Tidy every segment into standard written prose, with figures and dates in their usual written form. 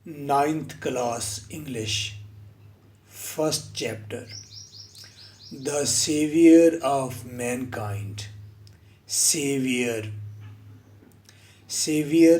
Ninth class English, first chapter. The Savior of Mankind. Savior. Savior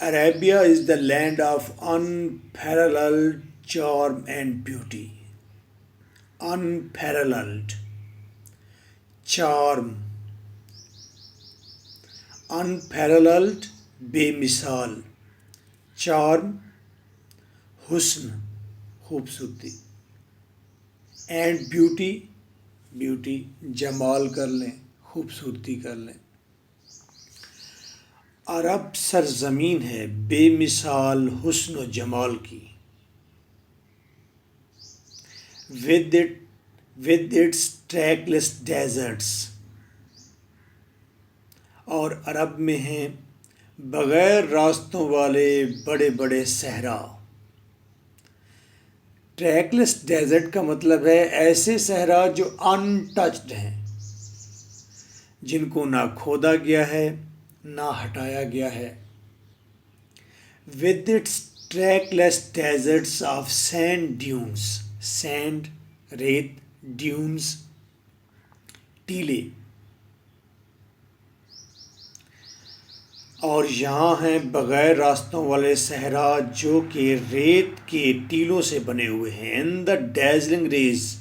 Arabia is the land of unparalleled charm and beauty. Unparalleled charm, unparalleled بے مثال, charm حسن خوبصورتی, and beauty beauty جمال کر لیں, خوبصورتی کر لیں. عرب سرزمین ہے بے مثال حسن و جمال کی. with its trackless deserts, اور عرب میں ہیں بغیر راستوں والے بڑے بڑے صحرا. ٹریکلیس ڈیزرٹ کا مطلب ہے ایسے صحرا جو ان ٹچڈ ہیں, جن کو نہ کھودا گیا ہے نہ ہٹایا گیا ہے. with its trackless deserts of sand dunes, sand ریت, ڈیونز ٹیلے, اور یہاں ہیں بغیر راستوں والے صحرا جو کہ ریت کے ٹیلوں سے بنے ہوئے ہیں. ان دا ڈیزلنگ ریز,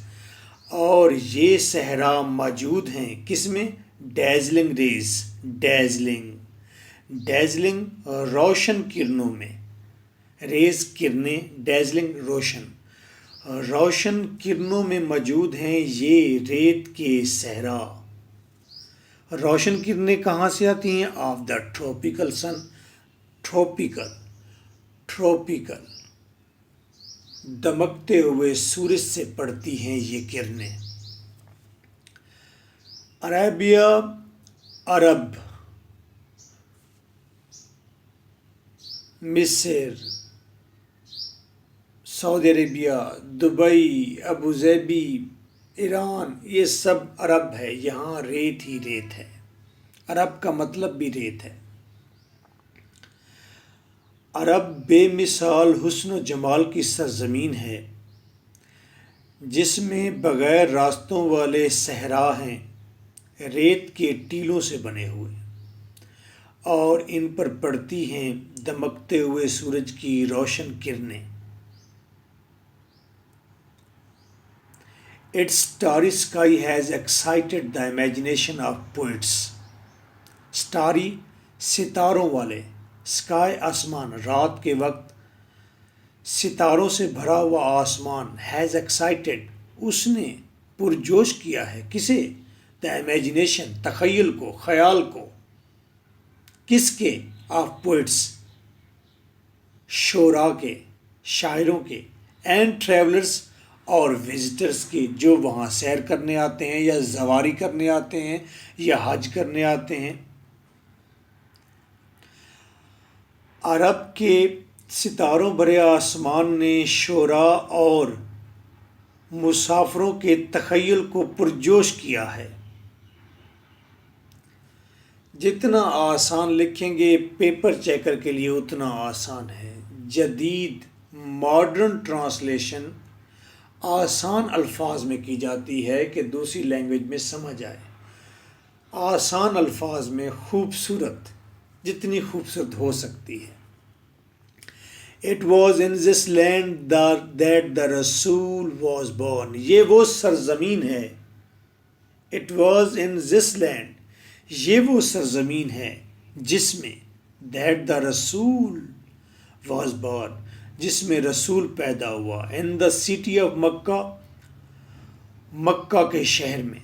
اور یہ صحرا موجود ہیں کس میں؟ ڈیزلنگ ریز, ڈیزلنگ روشن کرنوں میں, ریز کرنیں, ڈیزلنگ روشن کرنوں میں موجود ہیں یہ ریت کے صحرا. روشن کرنیں کہاں سے آتی ہیں؟ Of the tropical sun, tropical دمکتے ہوئے سورج سے پڑتی ہیں یہ کرنیں. عربیہ, عرب, مصر, سعودی عربیہ, دبئی, ابوظہبی, ایران, یہ سب عرب ہے. یہاں ریت ہی ریت ہے. عرب کا مطلب بھی ریت ہے. عرب بے مثال حسن و جمال کی سرزمین ہے جس میں بغیر راستوں والے صحرا ہیں ریت کے ٹیلوں سے بنے ہوئے, اور ان پر پڑتی ہیں دمکتے ہوئے سورج کی روشن کرنیں. Its starry sky has excited the imagination of poets. Starry ستاروں والے, sky آسمان, رات کے وقت ستاروں سے بھرا ہوا آسمان, has excited اس نے پرجوش کیا ہے کسے؟ the imagination تخیل کو, خیال کو. کس کے؟ of poets شعراء کے, شاعروں کے. and travelers اور وزٹرز کے جو وہاں سیر کرنے آتے ہیں یا زواری کرنے آتے ہیں یا حج کرنے آتے ہیں. عرب کے ستاروں بھرے آسمان نے شعراء اور مسافروں کے تخیل کو پرجوش کیا ہے. جتنا آسان لکھیں گے پیپر چیکر کے لیے اتنا آسان ہے. جدید ماڈرن ٹرانسلیشن آسان الفاظ میں کی جاتی ہے کہ دوسری لینگویج میں سمجھ آئے. آسان الفاظ میں خوبصورت, جتنی خوبصورت ہو سکتی ہے. It was in this land that the Rasul was born. یہ وہ سرزمین ہے. It was in this land, یہ وہ سرزمین ہے جس میں that the Rasul was born, جس میں رسول پیدا ہوا. in the city of مکہ, مکہ کے شہر میں,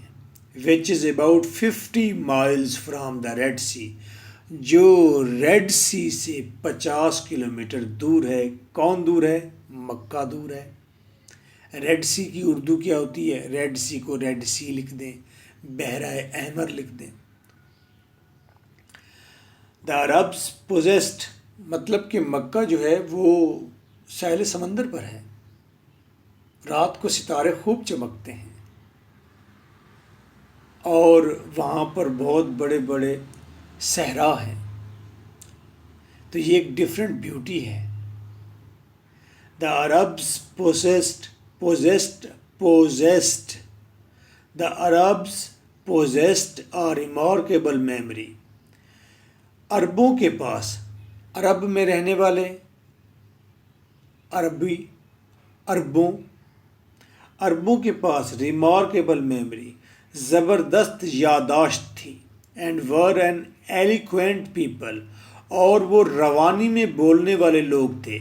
which is about 50 miles from the Red Sea, جو ریڈ سی سے 50 کلومیٹر دور ہے. کون دور ہے؟ مکہ دور ہے. ریڈ سی کی اردو کیا ہوتی ہے؟ ریڈ سی کو ریڈ سی لکھ دیں. بحرہ احمر لکھ دیں. دا عربس پوزیسڈ مطلب کہ مکہ جو ہے وہ ساحل سمندر پر ہے. رات کو ستارے خوب چمکتے ہیں اور وہاں پر بہت بڑے بڑے صحرا ہیں. تو یہ ایک ڈفرینٹ بیوٹی ہے. The Arabs possessed the Arabs possessed a remarkable memory. عربوں کے پاس، عرب میں رہنے والے، عربوں کے پاس ریمارکیبل میموری زبردست یادداشت تھی. اینڈ ور این ایلیکوینٹ پیپل اور وہ روانی میں بولنے والے لوگ تھے.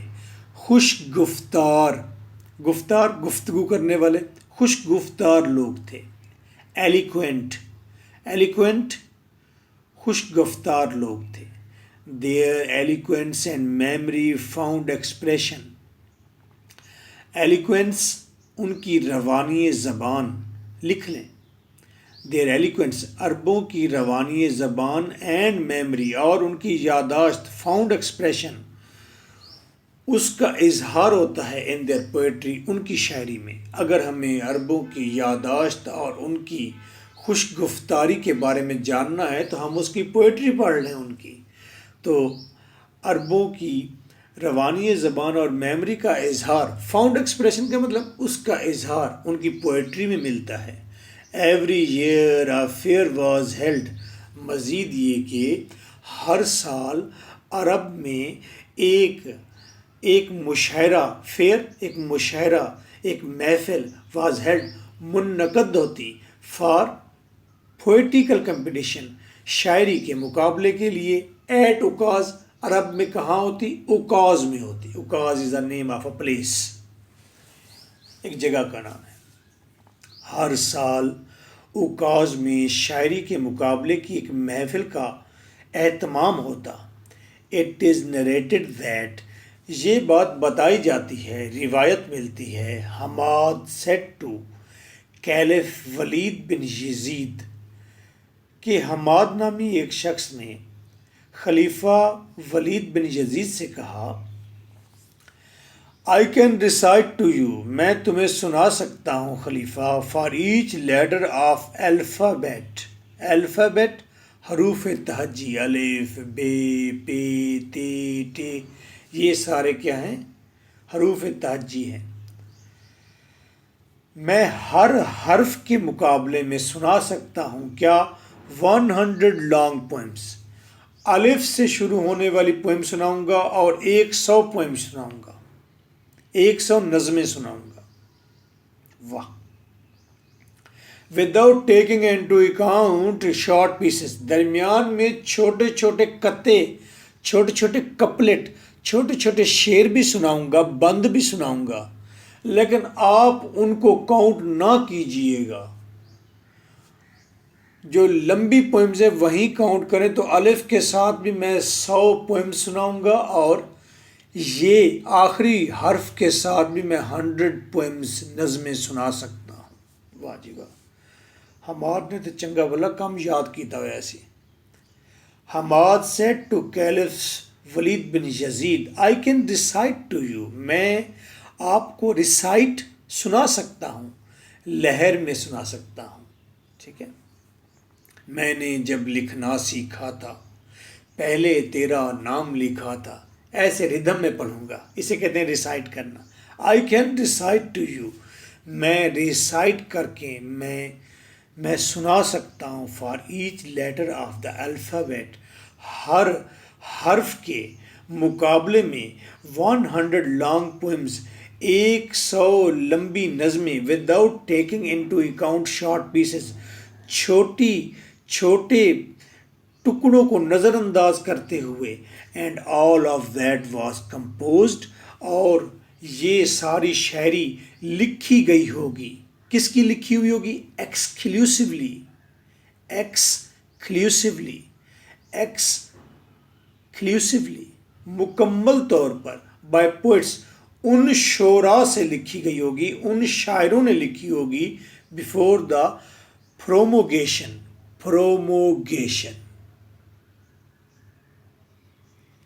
خوش گفتار گفتگو کرنے والے خوش گفتار لوگ تھے. ایلیکوینٹ خوش گفتار لوگ تھے. Their eloquence and memory found expression. Eloquence ان کی روانی زبان، لکھ لیں. دیر ایلیکوینس عربوں کی روانی زبان اینڈ میموری اور ان کی یادداشت فاؤنڈ ایکسپریشن اس کا اظہار ہوتا ہے ان دیئر پوئٹری ان کی شاعری میں. اگر ہمیں عربوں کی یادداشت اور ان کی خوش گفتاری کے بارے میں جاننا ہے تو ہم اس کی پوئٹری پڑھ لیں ان کی. تو عربوں کی روانی زبان اور میموری کا اظہار، فاؤنڈ ایکسپریشن کا مطلب اس کا اظہار ان کی پوئٹری میں ملتا ہے. Every year a fair was held. مزید یہ کہ ہر سال عرب میں ایک مشاعرہ، فیئر ایک مشاعرہ، ایک محفل، واز ہیلڈ منعقد ہوتی. فار پوئٹیکل کمپٹیشن شاعری کے مقابلے کے لیے. ایٹ اوکاز عرب میں کہاں ہوتی؟ اوکاز میں ہوتی. اوکاز از دا نیم آف اے پلیس، ایک جگہ کا نام ہے. ہر سال اوکاز میں شاعری کے مقابلے کی ایک محفل کا اہتمام ہوتا. اٹ از نریٹڈ دیٹ یہ بات بتائی جاتی ہے، روایت ملتی ہے. Hammad said to caliph Walid bin یزید کہ حماد نامی ایک شخص نے خلیفہ ولید بن یزید سے کہا، I can recite to you میں تمہیں سنا سکتا ہوں خلیفہ. for each letter of alphabet alphabet حروف تہجی، الف بے پے تے ٹے، یہ سارے کیا ہیں؟ حروف تہجی ہیں. میں ہر حرف کے مقابلے میں سنا سکتا ہوں کیا 100 لانگ پوئمس. الف سے شروع ہونے والی پوئم سناؤں گا اور 100 پوئم سناؤں گا، 100 نظمیں سناؤں گا. واہ. Without taking into account short pieces, درمیان میں چھوٹے چھوٹے قطعے، چھوٹے چھوٹے کپلٹ، چھوٹے چھوٹے شعر بھی سناؤں گا، بند بھی سناؤں گا، لیکن آپ ان کو کاؤنٹ نہ کیجئے گا. جو لمبی پوئمز ہیں وہیں کاؤنٹ کریں. تو الف کے ساتھ بھی میں 100 پوئم سناؤں گا اور یہ آخری حرف کے ساتھ بھی میں 100 پوئمز نظمیں سنا سکتا ہوں. واہ جی واہ. حماد نے تو چنگا بھلا کم یاد کیتا ہوا ایسی. Hammad said to caliph Walid bin Yazid I can recite to you میں آپ کو ریسائٹ سنا سکتا ہوں، لہر میں سنا سکتا ہوں. ٹھیک ہے. میں نے جب لکھنا سیکھا تھا پہلے تیرا نام لکھا تھا. ایسے ردھم میں پڑھوں گا، اسے کہتے ہیں ریسائٹ کرنا. I can recite to you میں ریسائٹ کر کے میں سنا سکتا ہوں. For each letter of the alphabet ہر حرف کے مقابلے میں 100 لانگ پوئمز 100 لمبی نظمیں. Without taking into account short pieces چھوٹے ٹکڑوں کو نظر انداز کرتے ہوئے. And all of that was composed اور یہ ساری شاعری لکھی گئی ہوگی. کس کی لکھی ہوئی ہوگی؟ ایکسکلیوسیولی مکمل طور پر بائی پوئٹس ان شعراء سے لکھی گئی ہوگی، ان شاعروں نے لکھی ہوگی. بفور دا پروموگیشن،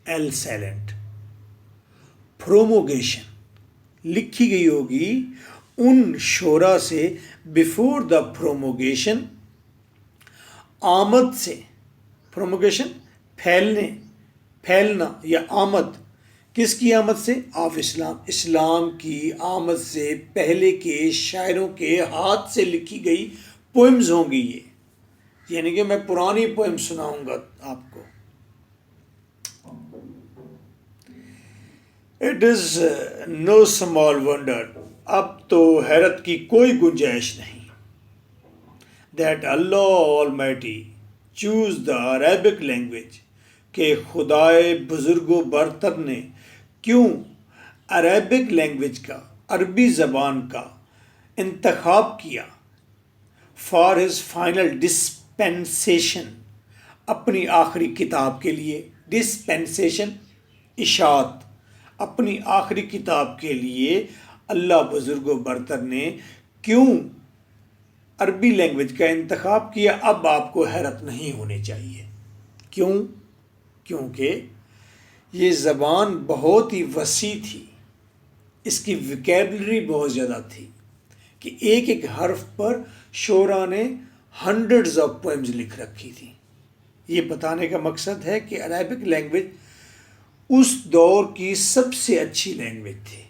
ایل سائلنٹ، پروموگیشن لکھی گئی ہوگی ان شعرا سے بفور دا پروموگیشن، آمد سے، پروموگیشن پھیلنا یا آمد، کس کی آمد سے؟ آف اسلام، اسلام کی آمد سے پہلے کے شاعروں کے ہاتھ سے لکھی گئی پوئمز ہوں گی یہ، یعنی کہ میں پرانی پوئم سناؤں گا آپ کو. It is no small wonder, اب تو حیرت کی کوئی گنجائش نہیں، that Allah almighty chose the Arabic language, کہ خدائے بزرگ و برتر نے کیوں عربک لینگویج کا، عربی زبان کا انتخاب کیا، فار ہز فائنل ڈسپینسیشن، اپنی آخری کتاب کے لیے. ڈسپینسیشن اشاعت، اپنی آخری کتاب کے لیے اللہ بزرگ و برتر نے کیوں عربی لینگویج کا انتخاب کیا؟ اب آپ کو حیرت نہیں ہونی چاہیے. کیوں؟ کیونکہ یہ زبان بہت ہی وسیع تھی، اس کی ویکیبلری بہت زیادہ تھی، کہ ایک ایک حرف پر شعراء نے ہنڈریڈز آف پوئمز لکھ رکھی تھی. یہ بتانے کا مقصد ہے کہ عربک لینگویج اس دور کی سب سے اچھی لینگویج تھی،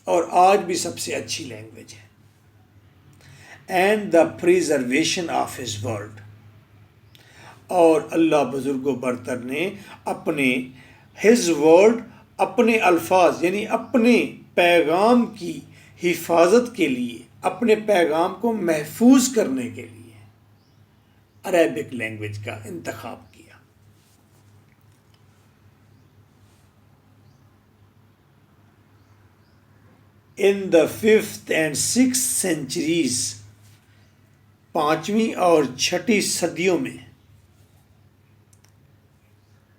اور آج بھی سب سے اچھی لینگویج ہے. And the preservation of his word, اور اللہ بزرگ و برتر نے اپنے ہز ورڈ، اپنے الفاظ یعنی اپنے پیغام کی حفاظت کے لیے، اپنے پیغام کو محفوظ کرنے کے لیے عربک لینگویج کا انتخاب کیا. ان دا 5th and 6th centuries، 5ویں اور 6ٹھی صدیوں میں،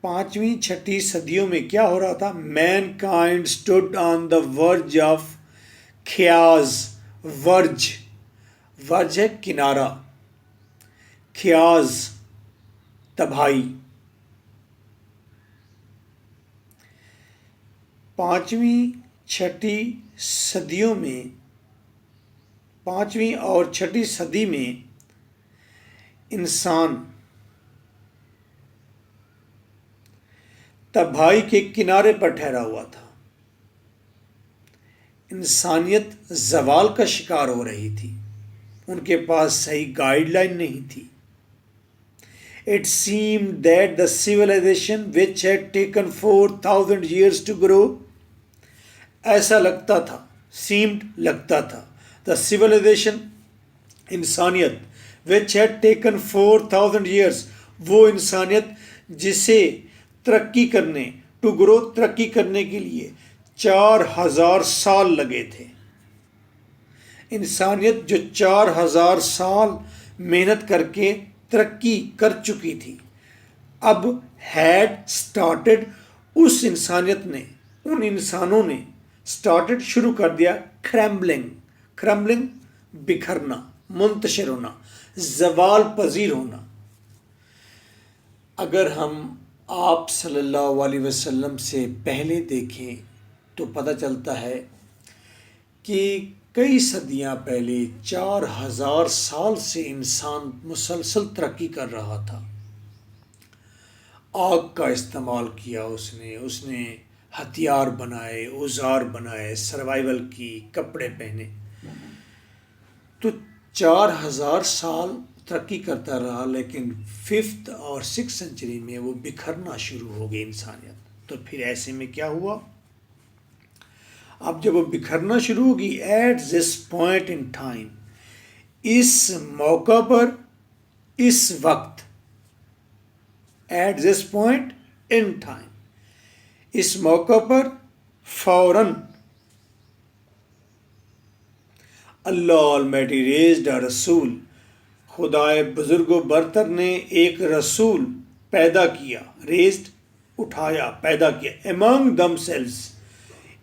5ویں 6ٹھی صدیوں میں کیا ہو رہا تھا؟ Mankind stood on the verge of خیاز، ورج ہے کنارہ، خیاز تباہی. 5ویں 6ٹھی صدیوں میں، 5ویں اور 6ٹھی صدی میں انسان تباہی کے کنارے پر ٹھہرا ہوا تھا. انسانیت زوال کا شکار ہو رہی تھی، ان کے پاس صحیح گائیڈ لائن نہیں تھی. It seemed that the civilization which had taken 4,000 years to grow، ایسا لگتا تھا، seemed لگتا تھا، the civilization انسانیت which had taken 4,000 years، وہ انسانیت جسے ترقی کرنے، to grow ترقی کرنے کے لیے 4,000 سال لگے تھے. انسانیت جو 4,000 سال محنت کر کے ترقی کر چکی تھی، اب had started، اس انسانیت نے، ان انسانوں نے started شروع کر دیا crumbling بکھرنا، منتشر ہونا، زوال پذیر ہونا. اگر ہم آپ صلی اللہ علیہ وسلم سے پہلے دیکھیں تو پتہ چلتا ہے کہ کئی صدیاں پہلے 4,000 سال سے انسان مسلسل ترقی کر رہا تھا. آگ کا استعمال کیا اس نے ہتھیار بنائے، اوزار بنائے، سروائیول کی، کپڑے پہنے. تو 4,000 سال ترقی کرتا رہا، لیکن 5th اور 6th سینچری میں وہ بکھرنا شروع ہو گئی انسانیت. تو پھر ایسے میں کیا ہوا؟ اب جب وہ بکھرنا شروع ہوگی، at this point in time, اس موقع پر، اس وقت، at this point in time, اس موقع پر فوراً اللہ آلمائٹی ریزڈ اے رسول، خدائے بزرگ و برتر نے ایک رسول پیدا کیا، ریزڈ اٹھایا، پیدا کیا، among themselves،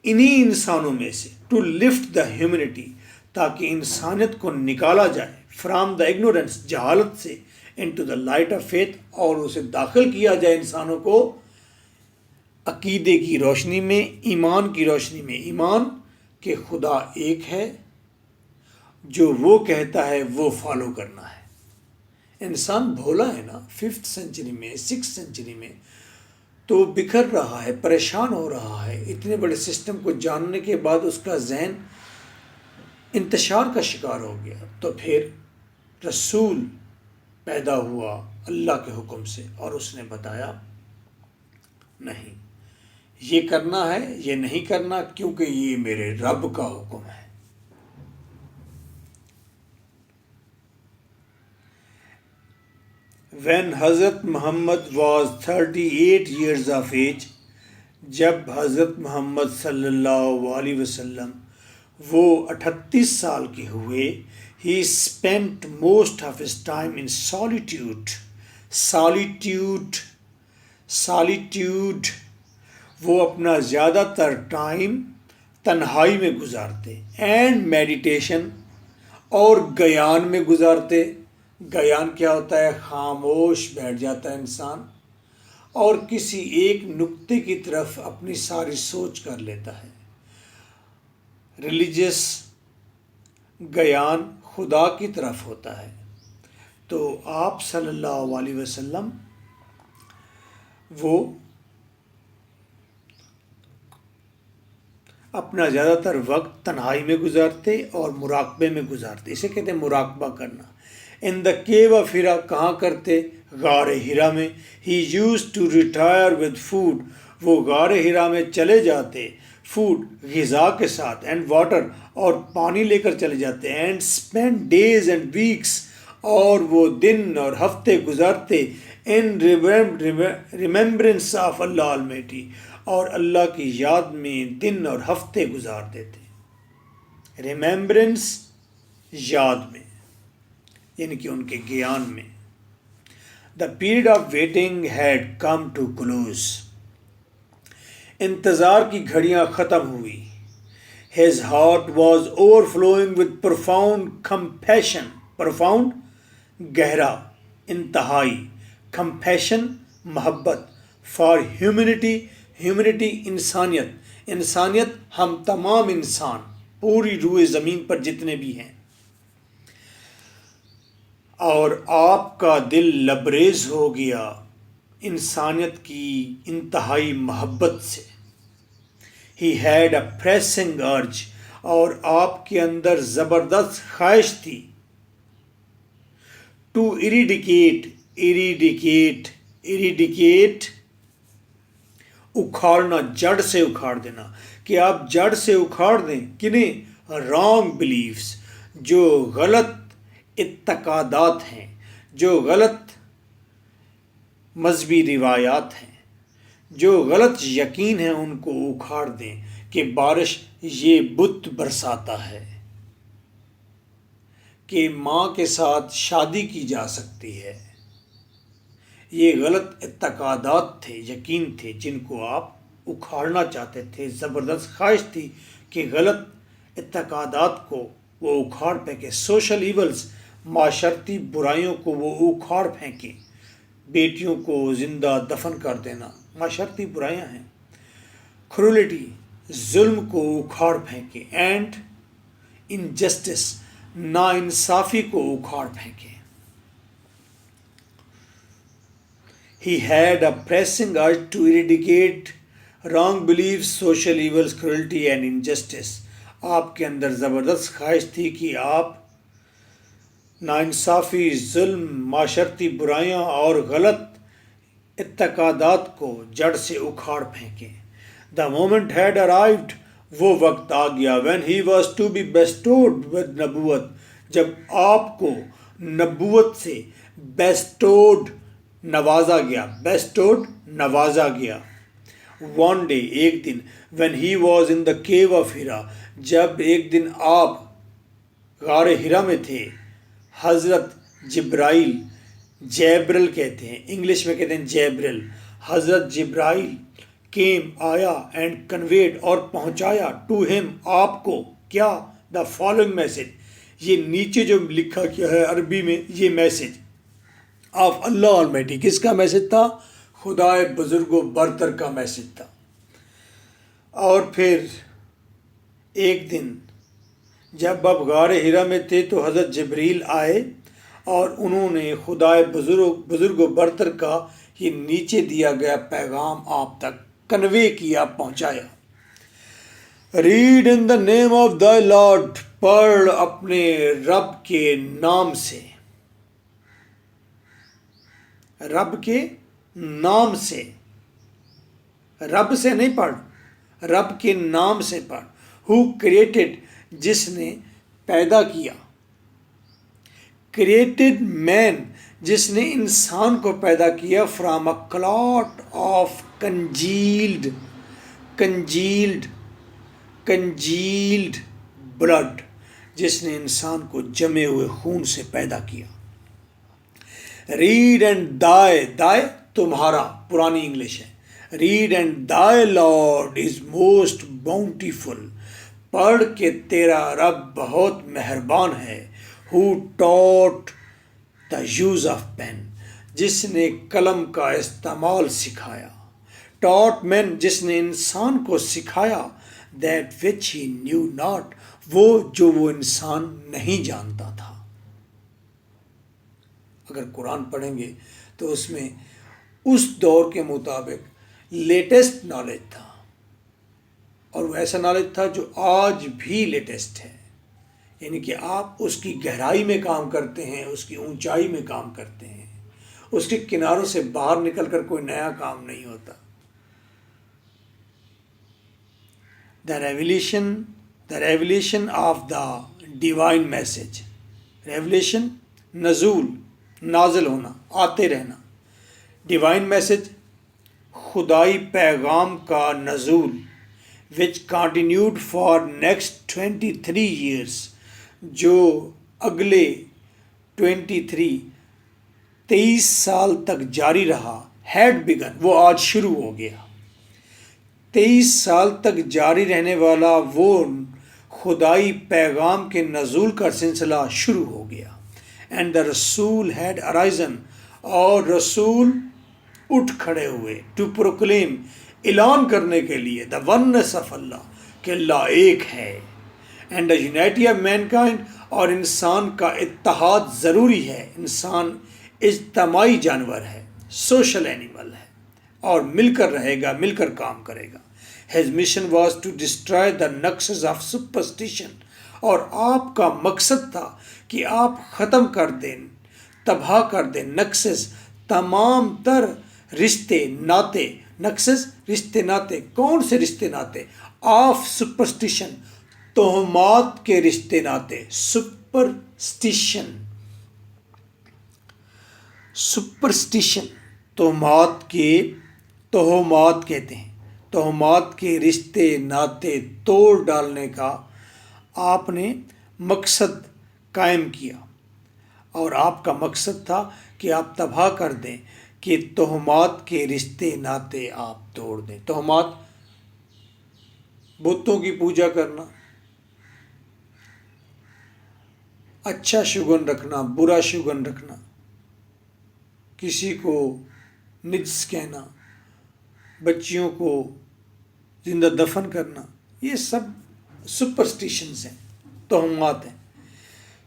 انہی انسانوں میں سے، ٹو لفٹ دا ہیومینٹی، تاکہ انسانیت کو نکالا جائے فرام دا اگنورینس جہالت سے into the light of faith, اور اسے داخل کیا جائے انسانوں کو عقیدے کی روشنی میں، ایمان کی روشنی میں، ایمان کہ خدا ایک ہے، جو وہ کہتا ہے وہ فالو کرنا ہے۔ انسان بھولا ہے نا، 5th سینچری میں 6th سینچری میں تو بکھر رہا ہے، پریشان ہو رہا ہے، اتنے بڑے سسٹم کو جاننے کے بعد اس کا ذہن انتشار کا شکار ہو گیا۔ تو پھر رسول پیدا ہوا اللہ کے حکم سے، اور اس نے بتایا نہیں، یہ کرنا ہے، یہ نہیں کرنا، کیونکہ یہ میرے رب کا حکم ہے۔ When حضرت محمد was 38 years of age، جب حضرت محمد صلی اللہ علیہ وسلم وہ 38 سال کے ہوئے، he spent most of his time in solitude، وہ اپنا زیادہ تر ٹائم تنہائی میں گزارتے، اینڈ میڈیٹیشن، اور گیان میں گزارتے۔ گیان کیا ہوتا ہے؟ خاموش بیٹھ جاتا ہے انسان اور کسی ایک نقطے کی طرف اپنی ساری سوچ کر لیتا ہے۔ ریلیجس گیان خدا کی طرف ہوتا ہے۔ تو آپ صلی اللہ علیہ وسلم وہ اپنا زیادہ تر وقت تنہائی میں گزارتے اور مراقبے میں گزارتے، اسے کہتے ہیں مراقبہ کرنا۔ ان دا کیو آف ہیرا، کہاں کرتے؟ غار ہیرا میں۔ He used to retire with food, وہ غار ہیرا میں چلے جاتے فوڈ، غذا کے ساتھ، اینڈ واٹر، اور پانی لے کر چلے جاتے، and spend days and weeks, اور وہ دن اور ہفتے گزارتے ان ریممبرنس آف اللہ المیٹی، اور اللہ کی یاد میں دن اور ہفتے گزار دیتے۔ ریممبرنس، یاد میں، یعنی کہ ان کے گیان میں۔ The period of waiting had come to close, انتظار کی گھڑیاں ختم ہوئی۔ His heart was overflowing with profound compassion, profound گہرا، انتہائی، کمپیشن محبت، فار ہیومینٹی، ہیومینٹی انسانیت، انسانیت ہم تمام انسان پوری روئے زمین پر جتنے بھی ہیں۔ اور آپ کا دل لبریز ہو گیا انسانیت کی انتہائی محبت سے۔ ہی ہیڈ اے پریسنگ ارج، اور آپ کے اندر زبردست خواہش تھی، ٹو ایریڈیکیٹ، اکھاڑنا، جڑ سے اکھاڑ دینا، کہ آپ جڑ سے اکھاڑ دیں کنہیں؟ رانگ بلیفز، جو غلط اعتقادات ہیں، جو غلط مذہبی روایات ہیں، جو غلط یقین ہیں، ان کو اکھاڑ دیں کہ بارش یہ بت برساتا ہے، کہ ماں کے ساتھ شادی کی جا سکتی ہے۔ یہ غلط اعتقادات تھے، یقین تھے، جن کو آپ اکھاڑنا چاہتے تھے۔ زبردست خواہش تھی کہ غلط اعتقادات کو وہ اکھاڑ پھینکے۔ سوشل ایولز، معاشرتی برائیوں کو وہ اکھاڑ پھینکے۔ بیٹیوں کو زندہ دفن کر دینا معاشرتی برائیاں ہیں۔ کرولیٹی، ظلم کو اکھاڑ پھینکے۔ اینڈ انجسٹس، ناانصافی کو اکھاڑ پھینکے۔ He had a pressing urge to eradicate wrong beliefs, social evils, cruelty and injustice. آپ کے اندر زبردست خواہش تھی کہ آپ ناانصافی، ظلم، معاشرتی برائیاں اور غلط اعتقادات کو جڑ سے اکھاڑ پھینکیں۔ The moment had arrived، وہ وقت آ گیا، when he was to be bestowed with نبوت، جب آپ کو نبوت سے bestowed نوازا گیا، bestowed نوازا گیا۔ one day، ایک دن، when he was in the cave of Hira، جب ایک دن آپ غار ہرا میں تھے، حضرت جبرائیل، جیبرل کہتے ہیں، انگلش میں کہتے ہیں جیبرل، حضرت جبرائیل came، آیا، and conveyed، اور پہنچایا، to him، آپ کو، کیا؟ The following message. یہ نیچے جو لکھا کیا ہے عربی میں یہ میسج آف اللہ آلمائٹی. کس کا میسج تھا؟ خدائے بزرگ و برتر کا میسج تھا. اور پھر ایک دن جب آپ غار ہرا میں تھے تو حضرت جبریل آئے اور انہوں نے خدائے بزرگ و برتر کا یہ نیچے دیا گیا پیغام آپ تک کنوے کیا، پہنچایا. Read in the name of the lord. پڑھ اپنے رب کے نام سے. رب کے نام سے، رب سے نہیں پڑھ، رب کے نام سے پڑھ. ہو کریٹڈ، جس نے پیدا کیا. کریٹڈ مین، جس نے انسان کو پیدا کیا. From a clot of congealed blood, جس نے انسان کو جمے ہوئے خون سے پیدا کیا. ریڈ اینڈ دائے تمہارا، پرانی انگلش ہے. Read and thy lord is most bountiful. پڑھ کہ تیرا رب بہت مہربان ہے. Who taught the use of pen, جس نے قلم کا استعمال سکھایا. ٹاٹ مین، جس نے انسان کو سکھایا. That which he new not, وہ انسان نہیں جانتا تھا. اگر قرآن پڑھیں گے تو اس میں اس دور کے مطابق لیٹسٹ نالج تھا، اور وہ ایسا نالج تھا جو آج بھی لیٹسٹ ہے. یعنی کہ آپ اس کی گہرائی میں کام کرتے ہیں، اس کی اونچائی میں کام کرتے ہیں. اس کے کناروں سے باہر نکل کر کوئی نیا کام نہیں ہوتا. The revelation of the divine message. Revelation, نزول، نازل ہونا، آتے رہنا. ڈیوائن میسج، خدائی پیغام کا نزول. which continued for next 23 years، جو اگلے 23 سال تک جاری رہا. had begun، وہ آج شروع ہو گیا. 23 سال تک جاری رہنے والا وہ خدائی پیغام کے نزول کا سلسلہ شروع ہو گیا. and the رسول had arisen، اور رسول اٹھ کھڑے ہوئے. to proclaim، اعلان کرنے کے لیے. the oneness of اللہ، کہ اللہ ایک ہے. and the unity of mankind، اور انسان کا اتحاد ضروری ہے. انسان اجتماعی جانور ہے، سوشل اینیمل ہے، اور مل کر رہے گا، مل کر کام کرے گا. his mission was to destroy the nexus of superstition، اور آپ کا مقصد تھا کہ آپ ختم کر دیں، تباہ کر دیں نکسس، تمام تر رشتے ناطے. نکسس، رشتے ناطے. کون سے رشتے ناطے؟ آف سپرسٹیشن، توہمات کے رشتے ناطے. سپرسٹیشن، توہمات کہتے ہیں. توہمات کے رشتے ناطے توڑ ڈالنے کا آپ نے مقصد قائم کیا، اور آپ کا مقصد تھا کہ آپ تباہ کر دیں، کہ توہمات کے رشتے ناطے آپ توڑ دیں. توہمات، بتوں کی پوجا کرنا، اچھا شگن رکھنا، برا شگن رکھنا، کسی کو نجس کہنا، بچیوں کو زندہ دفن کرنا، یہ سب سپرسٹیشنز ہیں، توہمات ہیں.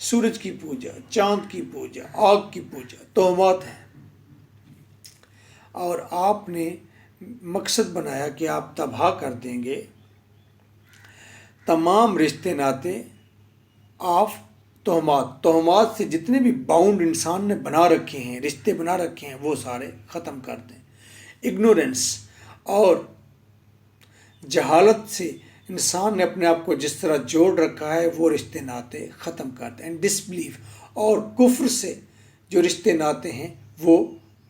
سورج کی پوجا، چاند کی پوجا، آگ کی پوجا، توہمات ہیں. اور آپ نے مقصد بنایا کہ آپ تباہ کر دیں گے تمام رشتے ناطے آف توہمات. توہمات سے جتنے بھی باؤنڈ انسان نے بنا رکھے ہیں، رشتے بنا رکھے ہیں، وہ سارے ختم کر دیں. اگنورینس اور جہالت سے انسان نے اپنے آپ کو جس طرح جوڑ رکھا ہے، وہ رشتے ناطے ختم کر دیں. اینڈ ڈسبلیف، اور کفر سے جو رشتے ناطے ہیں وہ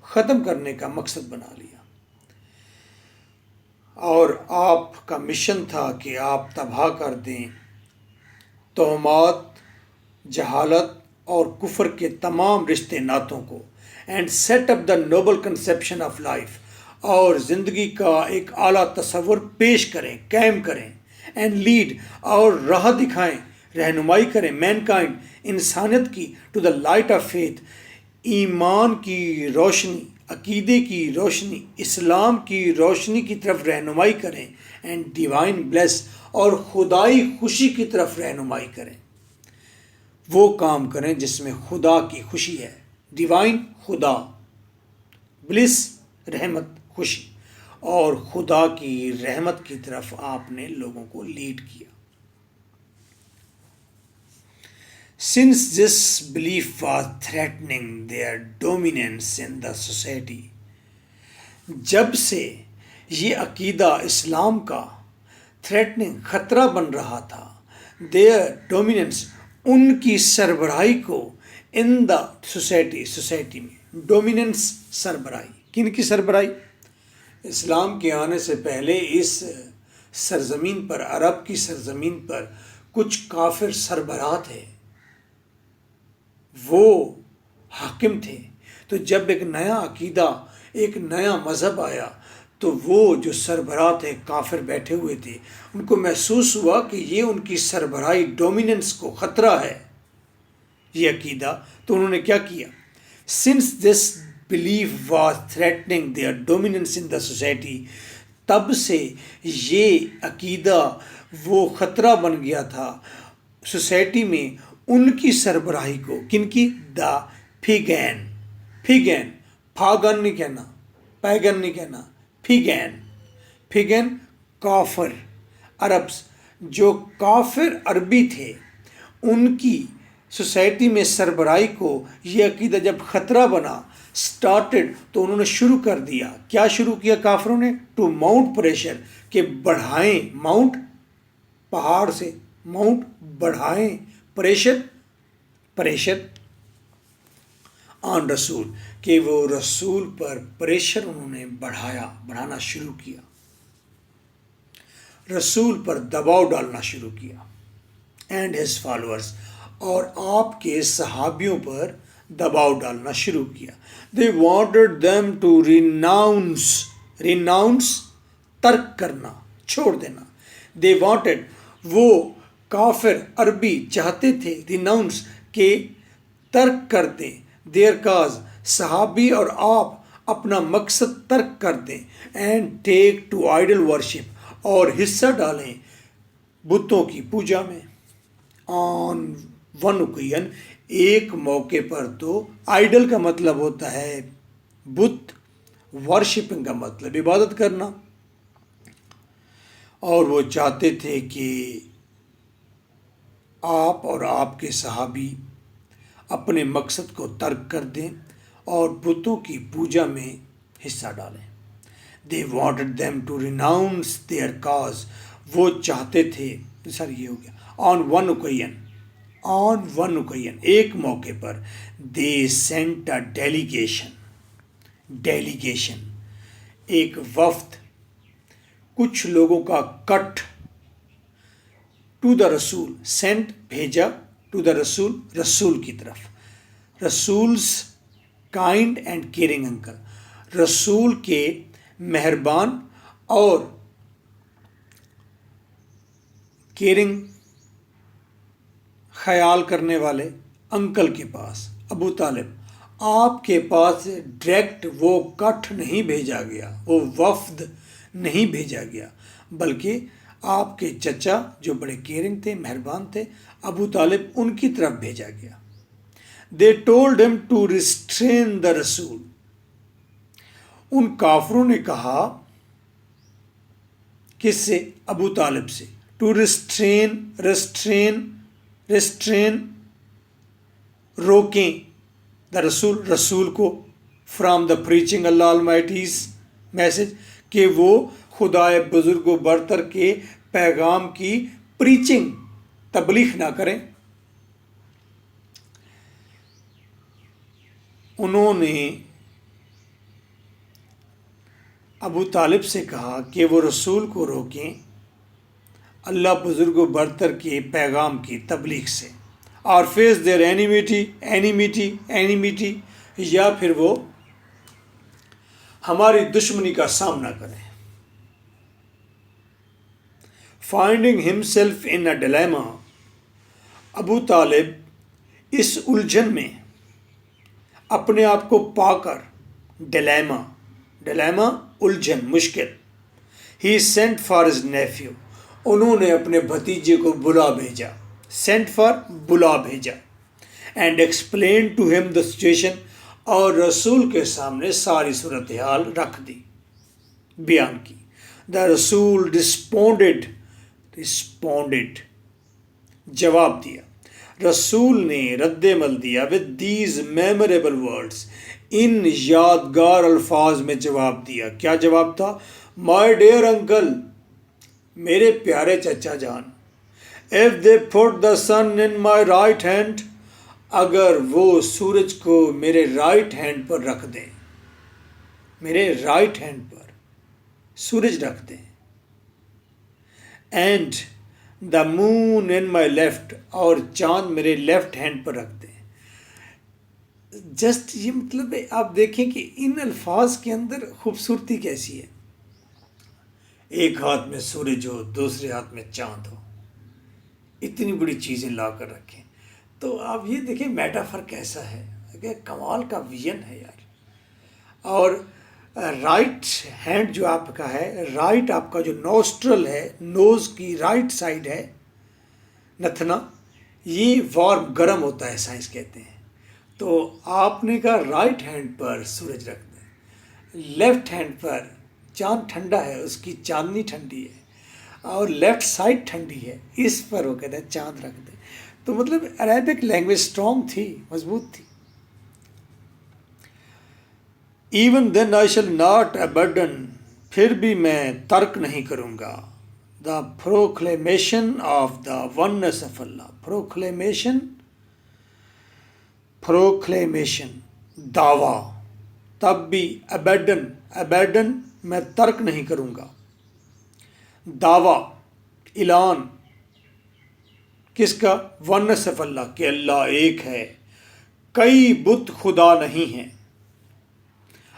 ختم کرنے کا مقصد بنا لیا. اور آپ کا مشن تھا کہ آپ تباہ کر دیں توہمات، جہالت اور کفر کے تمام رشتے ناطوں کو. And set up the noble conception of life, اور زندگی کا ایک اعلیٰ تصور پیش کریں، قائم کریں. اینڈ لیڈ، اور راہ دکھائیں. رہنمائی کریں مین کائنڈ انسانیت کی to the light of faith ایمان کی روشنی عقیدے کی روشنی اسلام کی روشنی کی طرف رہنمائی کریں اینڈ ڈیوائن بلیس اور خدائی خوشی کی طرف رہنمائی کریں. وہ کام کریں جس میں خدا کی خوشی ہے. ڈیوائن خدا، بلس رحمت خوشی، اور خدا کی رحمت کی طرف آپ نے لوگوں کو لیڈ کیا. Since this belief was threatening their dominance in the society، جب سے یہ عقیدہ اسلام کا تھریٹننگ خطرہ بن رہا تھا their dominance ان کی سربراہی کو ان دا سوسائٹی میں. ڈومیننس سربراہی، کن کی سربراہی؟ اسلام کے آنے سے پہلے اس سرزمین پر، عرب کی سرزمین پر کچھ کافر سربراہ تھے، وہ حاکم تھے. تو جب ایک نیا عقیدہ ایک نیا مذہب آیا تو وہ جو سربراہ تھے کافر بیٹھے ہوئے تھے، ان کو محسوس ہوا کہ یہ ان کی سربراہی ڈومیننس کو خطرہ ہے یہ عقیدہ. تو انہوں نے کیا کیا؟ Since this belief was threatening their dominance in the society, تب سے یہ عقیدہ وہ خطرہ بن گیا تھا سوسائٹی میں ان کی سربراہی کو. کن کی؟ دا فیگین. فیگین، پھاگن نہیں کہنا، پیگن نہیں کہنا، فیگین کافر. عربس جو کافر عربی تھے ان کی سوسائٹی میں سربراہی کو یہ عقیدہ جب خطرہ بنا سٹارٹڈ، تو انہوں نے شروع کر دیا. کیا شروع کیا کافروں نے؟ ٹو ماؤنٹ پریشر، کہ بڑھائیں، ماؤنٹ پہاڑ سے، ماؤنٹ بڑھائیں، پریشر آن رسول، کہ وہ رسول پر پریشر انہوں نے بڑھانا شروع کیا، رسول پر دباؤ ڈالنا شروع کیا. اینڈ ہز فالوورس، اور آپ کے صحابیوں پر دباؤ ڈالنا شروع کیا. دے وانٹڈ them ٹو ریناؤنس ترک کرنا، چھوڑ دینا. دے وانٹڈ، وہ کافر عربی چاہتے تھے ریناؤنس، کہ ترک کر دیں دیر کاز، صحابی اور آپ اپنا مقصد ترک کر دیں. And take to idol worship, اور حصہ ڈالیں بتوں کی پوجا میں. آن ون اوکیزن، ایک موقع پر. تو آئیڈل کا مطلب ہوتا ہے بت، ورشپنگ کا مطلب عبادت کرنا. اور وہ چاہتے تھے کہ آپ اور آپ کے صحابی اپنے مقصد کو ترک کر دیں اور بتوں کی پوجا میں حصہ ڈالیں. They wanted them to renounce their cause، وہ چاہتے تھے. سر یہ ہو گیا. on one occasion، ایک موقع پر. they sent a delegation، ایک وفد، کچھ لوگوں کا کٹ. ٹو دا رسول، سینٹ بھیجا، ٹو دا رسول، رسول کی طرف. رسولس کائنڈ اینڈ کیئرنگ انکل، رسول کے مہربان اور کیئرنگ خیال کرنے والے انکل کے پاس. ابو طالب، آپ کے پاس ڈائریکٹ وہ کٹ نہیں بھیجا گیا، وہ وفد نہیں بھیجا گیا، بلکہ آپ کے چچا جو بڑے کیئرنگ تھے، مہربان تھے، ابو طالب، ان کی طرف بھیجا گیا. They told him to restrain the رسول، ان کافروں نے کہا کس سے؟ ابو طالب سے. ٹو ریسٹرین روکیں دا رسول کو from the preaching Allah almighty's message, کہ وہ خدائے بزرگ و برتر کے پیغام کی پریچنگ تبلیغ نہ کریں. انہوں نے ابو طالب سے کہا کہ وہ رسول کو روکیں اللہ بزرگ و برتر کے پیغام کی تبلیغ سے. اور فیس دیئر اینیمیٹی، یا پھر وہ ہماری دشمنی کا سامنا کریں. Finding himself in a dilemma, Abu Talib اس الجھن میں اپنے آپ کو پا کر ڈیلیما الجھن مشکل he sent for his nephew انہوں نے اپنے بھتیجے کو بلا بھیجا سینٹ فار بلا بھیجا اینڈ ایکسپلین ٹو ہم دا سچویشن اور رسول کے سامنے ساری صورتحال رکھ دی بیان کی دا رسول رسپونڈڈ جواب دیا رسول نے رد عمل دیا with these memorable words ان یادگار الفاظ میں جواب دیا کیا جواب تھا my dear uncle میرے پیارے چچا جان if they put the sun in my right hand اگر وہ سورج کو میرے رائٹ ہینڈ پر رکھ دیں میرے رائٹ ہینڈ پر سورج رکھ دیں and the moon in my left اور چاند میرے لیفٹ ہینڈ پر رکھ دیں جسٹ یہ مطلب ہے آپ دیکھیں کہ ان الفاظ کے اندر خوبصورتی کیسی ہے ایک ہاتھ میں سورج ہو دوسرے ہاتھ میں چاند ہو اتنی بڑی چیزیں لا کر رکھیں تو آپ یہ دیکھیں میٹافر کیسا ہے کہ کمال کا ویژن ہے یار اور رائٹ ہینڈ جو آپ کا ہے رائٹ آپ کا جو نوسٹرل ہے نوز کی رائٹ سائڈ ہے نتنا یہ وارم گرم ہوتا ہے سائنس کہتے ہیں تو آپ نے کہا رائٹ ہینڈ پر سورج رکھ دیں لیفٹ ہینڈ پر چاند ٹھنڈا ہے اس کی چاندنی ٹھنڈی ہے اور لیفٹ سائڈ ٹھنڈی ہے اس پر وہ کہتے ہیں چاند رکھ دیں تو مطلب عربک لینگویج اسٹرانگ تھی مضبوط تھی ایون دین آئی شل ناٹ ابڈن پھر بھی میں ترک نہیں کروں گا the proclamation of the oneness of Allah proclamation دعویٰ تب بھی ابیڈن میں ترک نہیں کروں گا دعویٰ اعلان کس کا ونس آف اللہ کہ اللہ ایک ہے کئی بت خدا نہیں ہیں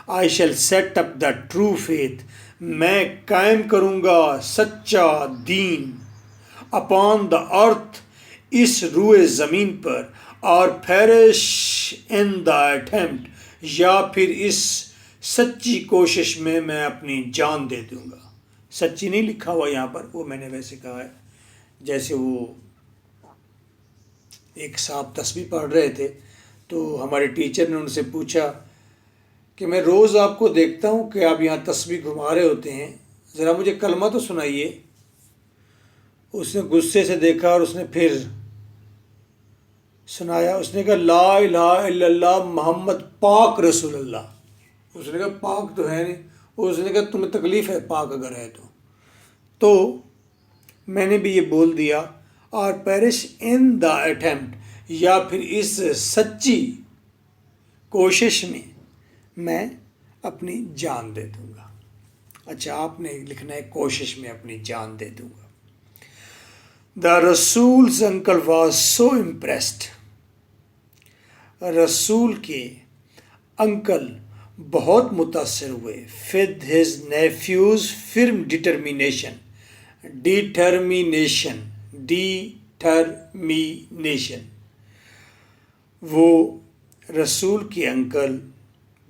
I shall set up the true faith میں قائم کروں گا سچا دین upon the earth اس روئے زمین پر اور perish in the attempt یا پھر اس سچی کوشش میں اپنی جان دے دوں گا سچی نہیں لکھا ہوا یہاں پر وہ میں نے ویسے کہا ہے جیسے وہ ایک صاحب تسبیح پڑھ رہے تھے تو ہمارے ٹیچر نے ان سے پوچھا کہ میں روز آپ کو دیکھتا ہوں کہ آپ یہاں تسبیح گھما رہے ہوتے ہیں ذرا مجھے کلمہ تو سنائیے اس نے غصے سے دیکھا اور اس نے پھر سنایا اس نے کہا لا الہ الا اللہ محمد پاک رسول اللہ اس نے کہا پاک تو ہے نہیں اس نے کہا تمہیں تکلیف ہے پاک اگر ہے تو میں نے بھی یہ بول دیا اور پیرش ان دا اٹیمپٹ یا پھر اس سچی کوشش میں اپنی جان دے دوں گا اچھا آپ نے لکھنا ہے کوشش میں اپنی جان دے دوں گا دا رسولز انکل واز سو امپریسڈ رسول کے انکل بہت متاثر ہوئے with his nephews firm determination وہ رسول کے انکل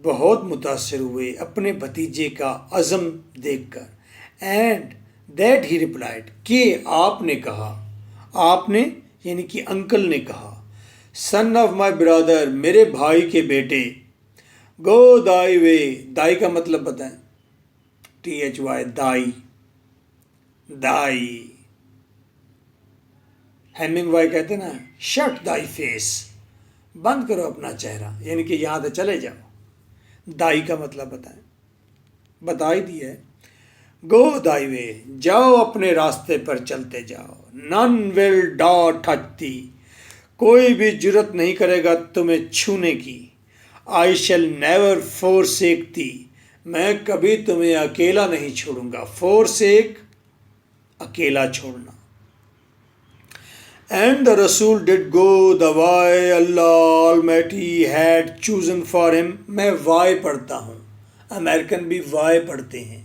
بہت متاثر ہوئے اپنے بھتیجے کا عزم دیکھ کر اینڈ دیٹ ہی ریپلائڈ کہ آپ نے کہا آپ نے یعنی کہ انکل نے کہا سن آف مائی برادر میرے بھائی کے بیٹے گو دائی وے دائی کا مطلب بتائیں THY دائی ہیمنگ وائی کہتے ہیں نا شٹ دائی فیس بند کرو اپنا چہرہ یعنی کہ یہاں سے چلے جاؤ دائی کا مطلب بتائیں بتا ہی دیا ہے گو دائی وے جاؤ اپنے راستے پر چلتے جاؤ نن ول ڈا ٹچ دی کوئی بھی جرت نہیں کرے گا تمہیں چھونے کی آئی شیل نیور فورسیک دی میں کبھی تمہیں اکیلا نہیں چھوڑوں گا فورسیک اکیلا چھوڑنا and the Rasool did go the way Allah almighty had chosen for him میں وائی پڑھتا ہوں امریکن بھی وائی پڑھتے ہیں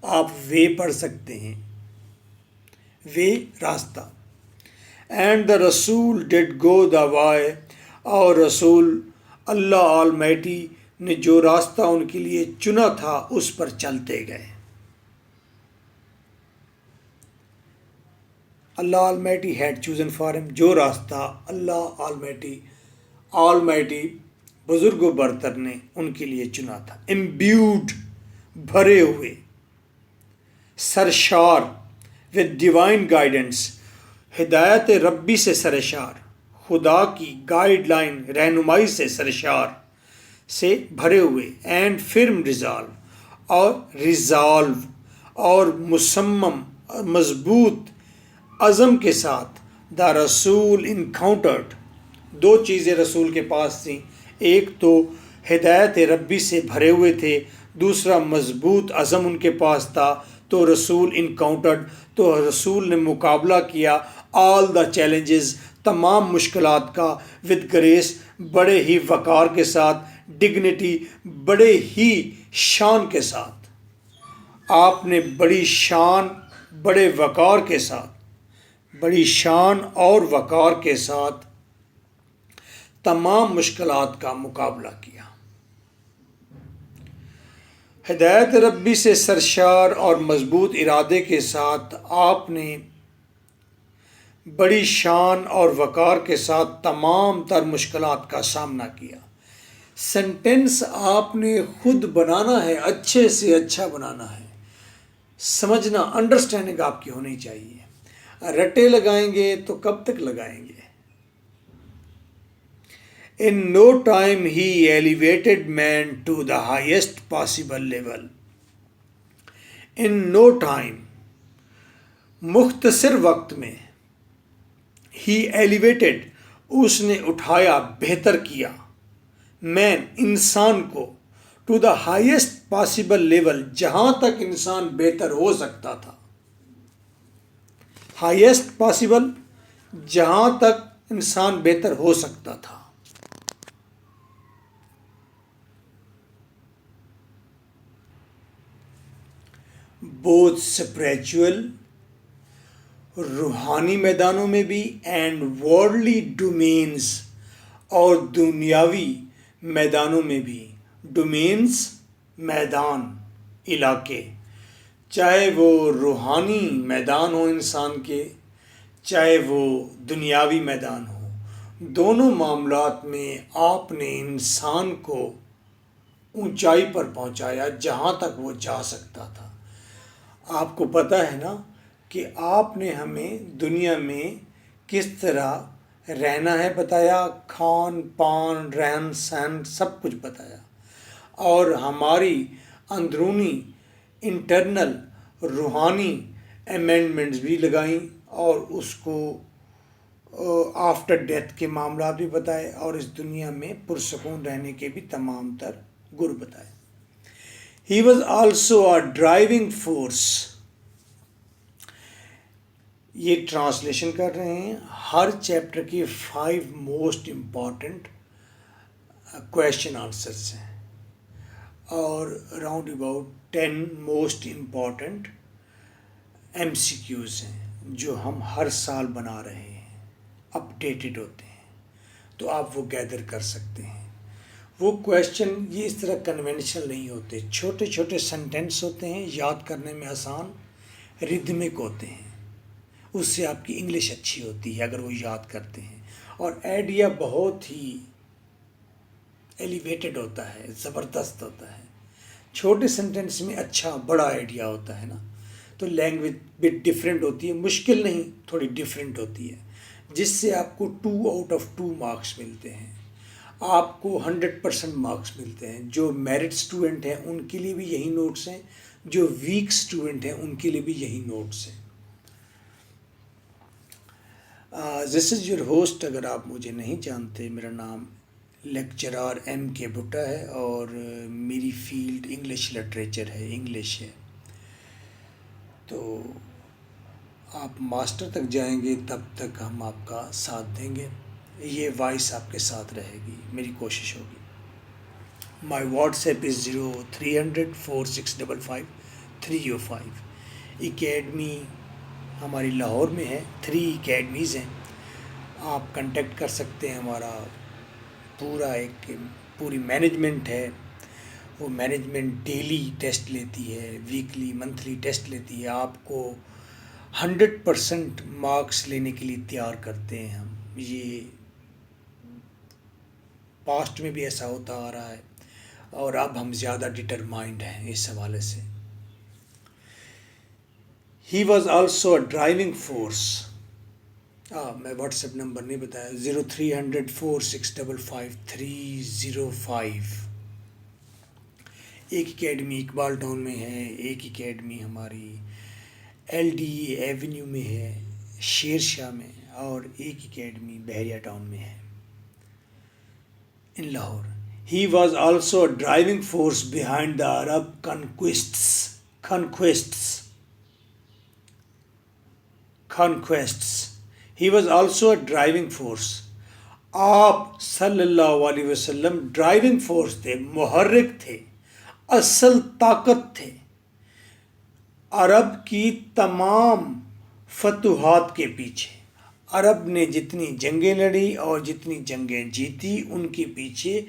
آپ وے پڑھ سکتے ہیں وے راستہ and the Rasool did go دا وائے، اور رسول اللہ آلمائٹی نے جو راستہ ان کے لیے چنا تھا اس پر چلتے گئے. اللہ آلمائٹی ہیڈ چوزن فار ہم، جو راستہ اللہ آلمائٹی بزرگ و برتر نے ان کے لیے چنا تھا. امبیوڈ، بھرے ہوئے، سرشار ود ڈیوائن گائیڈنس، ہدایت ربی سے سرشار، خدا کی گائیڈ لائن رہنمائی سے سرشار سے بھرے ہوئے. اینڈ فرم ریزالو اور مصمم مضبوط عزم کے ساتھ. دا رسول انکاؤنٹرڈ، دو چیزیں رسول کے پاس تھیں، ایک تو ہدایت ربی سے بھرے ہوئے تھے، دوسرا مضبوط عزم ان کے پاس تھا. تو رسول انکاؤنٹرڈ، تو رسول نے مقابلہ کیا آل دا چیلنجز، تمام مشکلات کا، ود گریس، بڑے ہی وقار کے ساتھ، ڈگنیٹی، بڑے ہی شان کے ساتھ. آپ نے بڑی شان، بڑے وقار کے ساتھ، بڑی شان اور وقار کے ساتھ تمام مشکلات کا مقابلہ کیا. ہدایت ربی سے سرشار اور مضبوط ارادے کے ساتھ آپ نے بڑی شان اور وقار کے ساتھ تمام تر مشکلات کا سامنا کیا. سینٹینس آپ نے خود بنانا ہے، اچھے سے اچھا بنانا ہے، سمجھنا، انڈرسٹینڈنگ آپ کی ہونی چاہیے. رٹے لگائیں گے تو کب تک لگائیں گے؟ In no time he elevated man to the highest possible level. In no time، مختصر وقت میں، he elevated، اس نے اٹھایا، بہتر کیا، man، انسان کو، to the highest possible level، جہاں تک انسان بہتر ہو سکتا تھا. ہائیسٹ پاسبل، جہاں تک انسان بہتر ہو سکتا تھا. بوتھ اسپریچول، روحانی میدانوں میں بھی، اینڈ ورلڈلی ڈومینز، اور دنیاوی میدانوں میں بھی. ڈومینز، میدان، علاقے، چاہے وہ روحانی میدان ہو انسان کے، چاہے وہ دنیاوی میدان ہو، دونوں معاملات میں آپ نے انسان کو اونچائی پر پہنچایا جہاں تک وہ جا سکتا تھا. آپ کو پتہ ہے نا کہ آپ نے ہمیں دنیا میں کس طرح رہنا ہے بتایا، کھان پان، رہن سہن، سب کچھ بتایا، اور ہماری اندرونی انٹرنل روحانی امینڈمنٹس بھی لگائیں، اور اس کو آفٹر ڈیتھ کے معاملات بھی بتائے، اور اس دنیا میں پرسکون رہنے کے بھی تمام تر گر بتائے. He was also a driving force. یہ ٹرانسلیشن کر رہے ہیں. ہر چیپٹر کی 5 موسٹ امپورٹنٹ کویشچن آنسرس ہیں، اور round about 10 most important MCQs ہیں جو ہم ہر سال بنا رہے ہیں، اپڈیٹڈ ہوتے ہیں، تو آپ وہ گیدر کر سکتے ہیں. وہ کویشچن یہ اس طرح کنونشنل نہیں ہوتے، چھوٹے چھوٹے سینٹینس ہوتے ہیں، یاد کرنے میں آسان، ریدمک ہوتے ہیں، اس سے آپ کی انگلش اچھی ہوتی ہے اگر وہ یاد کرتے ہیں. اور آئیڈیا بہت ہی ایلیویٹڈ ہوتا ہے، زبردست ہوتا ہے. چھوٹے سینٹینس میں اچھا بڑا آئیڈیا ہوتا ہے نا. تو لینگویج بٹ ڈفرینٹ ہوتی ہے، مشکل نہیں، تھوڑی ڈفرینٹ ہوتی ہے، جس سے آپ کو 2 آؤٹ آف 2 مارکس ملتے ہیں، آپ کو 100% مارکس ملتے ہیں. جو میرٹ اسٹوڈنٹ ہیں ان کے لیے بھی یہی نوٹس ہیں، جو ویک اسٹوڈنٹ ہیں ان کے لیے بھی یہی نوٹس ہیں. دس از یور ہوسٹ. اگر آپ مجھے نہیں جانتے، میرا نام لیکچرار MK بھٹا ہے، اور میری فیلڈ انگلش لٹریچر ہے، انگلش ہے. تو آپ ماسٹر تک جائیں گے تب تک ہم آپ کا ساتھ دیں گے. یہ وائس آپ کے ساتھ رہے گی، میری کوشش ہوگی. مائی واٹس ایپ از 03004655 305. اکیڈمی ہماری لاہور میں ہے، 3 اکیڈمیز ہیں. آپ کنٹیکٹ کر سکتے ہیں. ہمارا پوری مینجمنٹ ہے. وہ مینجمنٹ ڈیلی ٹیسٹ لیتی ہے، ویکلی منتھلی ٹیسٹ لیتی ہے. آپ کو 100% مارکس لینے کے لیے تیار کرتے ہیں ہم. یہ پاسٹ میں بھی ایسا ہوتا آ رہا ہے اور اب ہم زیادہ ڈٹرمائنڈ ہیں اس حوالے سے. He was also a driving force. میں واٹس ایپ نمبر نہیں بتایا. 030046555305. ایک اکیڈمی اقبال ٹاؤن میں ہے، ایک اکیڈمی ہماری LDE ایونیو میں ہے شیر شاہ میں، اور ایک اکیڈمی بحریہ ٹاؤن میں ہے in Lahore. He was also a driving force behind the Arab conquests. He was also a driving force. آپ صلی اللہ علیہ وسلم ڈرائیونگ فورس تھے، محرک تھے، اصل طاقت تھے عرب کی تمام فتوحات کے پیچھے. عرب نے جتنی جنگیں لڑی اور جتنی جنگیں جیتی، ان کے پیچھے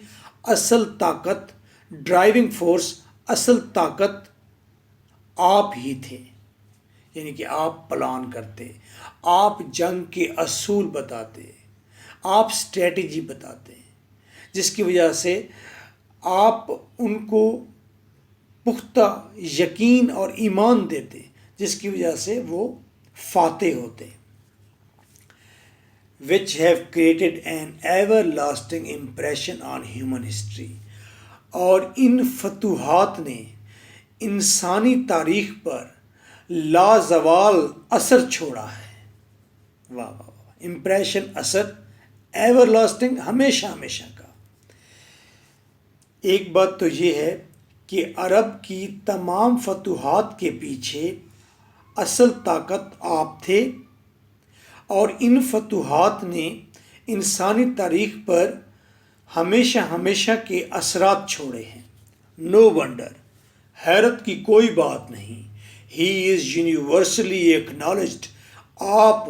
اصل طاقت، ڈرائیونگ فورس، اصل طاقت آپ ہی تھے. یعنی کہ آپ پلان کرتے، آپ جنگ کے اصول بتاتے، آپ اسٹریٹجی بتاتے، جس کی وجہ سے آپ ان کو پختہ یقین اور ایمان دیتے، جس کی وجہ سے وہ فاتح ہوتے. which have created an everlasting impression on human history. اور ان فتوحات نے انسانی تاریخ پر لازوال اثر چھوڑا ہے. واہ واہ واہ. امپریشن، اثر، ایور لاسٹنگ، ہمیشہ ہمیشہ کا. ایک بات تو یہ ہے کہ عرب کی تمام فتوحات کے پیچھے اصل طاقت آپ تھے، اور ان فتوحات نے انسانی تاریخ پر ہمیشہ ہمیشہ کے اثرات چھوڑے ہیں. نو ونڈر، حیرت کی کوئی بات نہیں. ہی از یونیورسلی ایکنالجڈ. آپ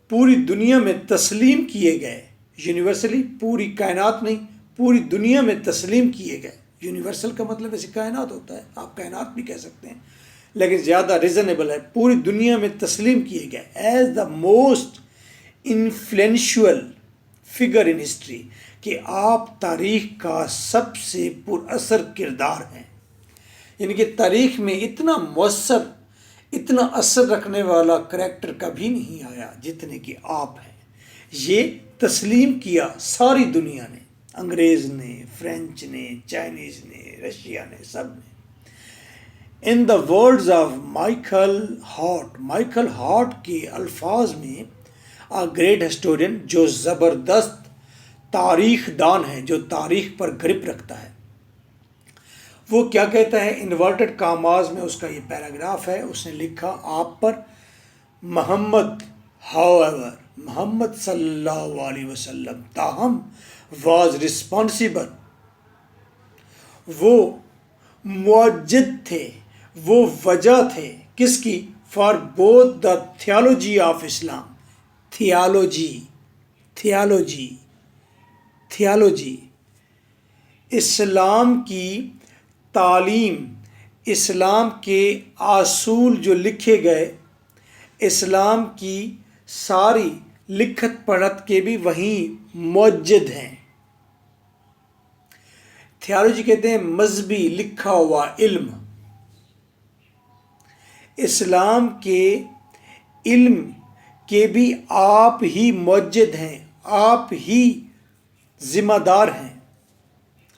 پوری دنیا میں تسلیم کیے گئے. یونیورسلی پوری کائنات نہیں، پوری دنیا میں تسلیم کیے گئے. یونیورسل کا مطلب ایسے کائنات ہوتا ہے، آپ کائنات بھی کہہ سکتے ہیں، لیکن زیادہ ریزنیبل ہے. پوری دنیا میں تسلیم کیے گئے as the most influential figure in history, کہ آپ تاریخ کا سب سے پر اثر کردار ہیں. یعنی کہ تاریخ میں اتنا مؤثر، اتنا اثر رکھنے والا کریکٹر کبھی نہیں آیا جتنے کہ آپ ہیں. یہ تسلیم کیا ساری دنیا نے، انگریز نے، فرینچ نے، چائنیز نے، رشیا نے، سب نے. In the words of Michael Hart کے الفاظ میں، گریٹ ہسٹورین، جو زبردست تاریخ دان ہے، جو تاریخ پر گرپ رکھتا ہے، وہ کیا کہتا ہے؟ انورٹڈ کاماز میں اس کا یہ پیراگراف ہے. اس نے لکھا آپ پر محمد صلی اللہ علیہ وسلم تاہم واز رسپانسبل. وہ معجد تھے، وہ وجہ تھے کس کی؟ For both the theology of Islam. Theology Islam کی تعلیم، اسلام کے اصول جو لکھے گئے، اسلام کی ساری لکھت پڑھت کے بھی وہیں معجد ہیں. تھیالوجی کہتے ہیں مذہبی لکھا ہوا علم. اسلام کے علم کے بھی آپ ہی معجد ہیں، آپ ہی ذمہ دار ہیں،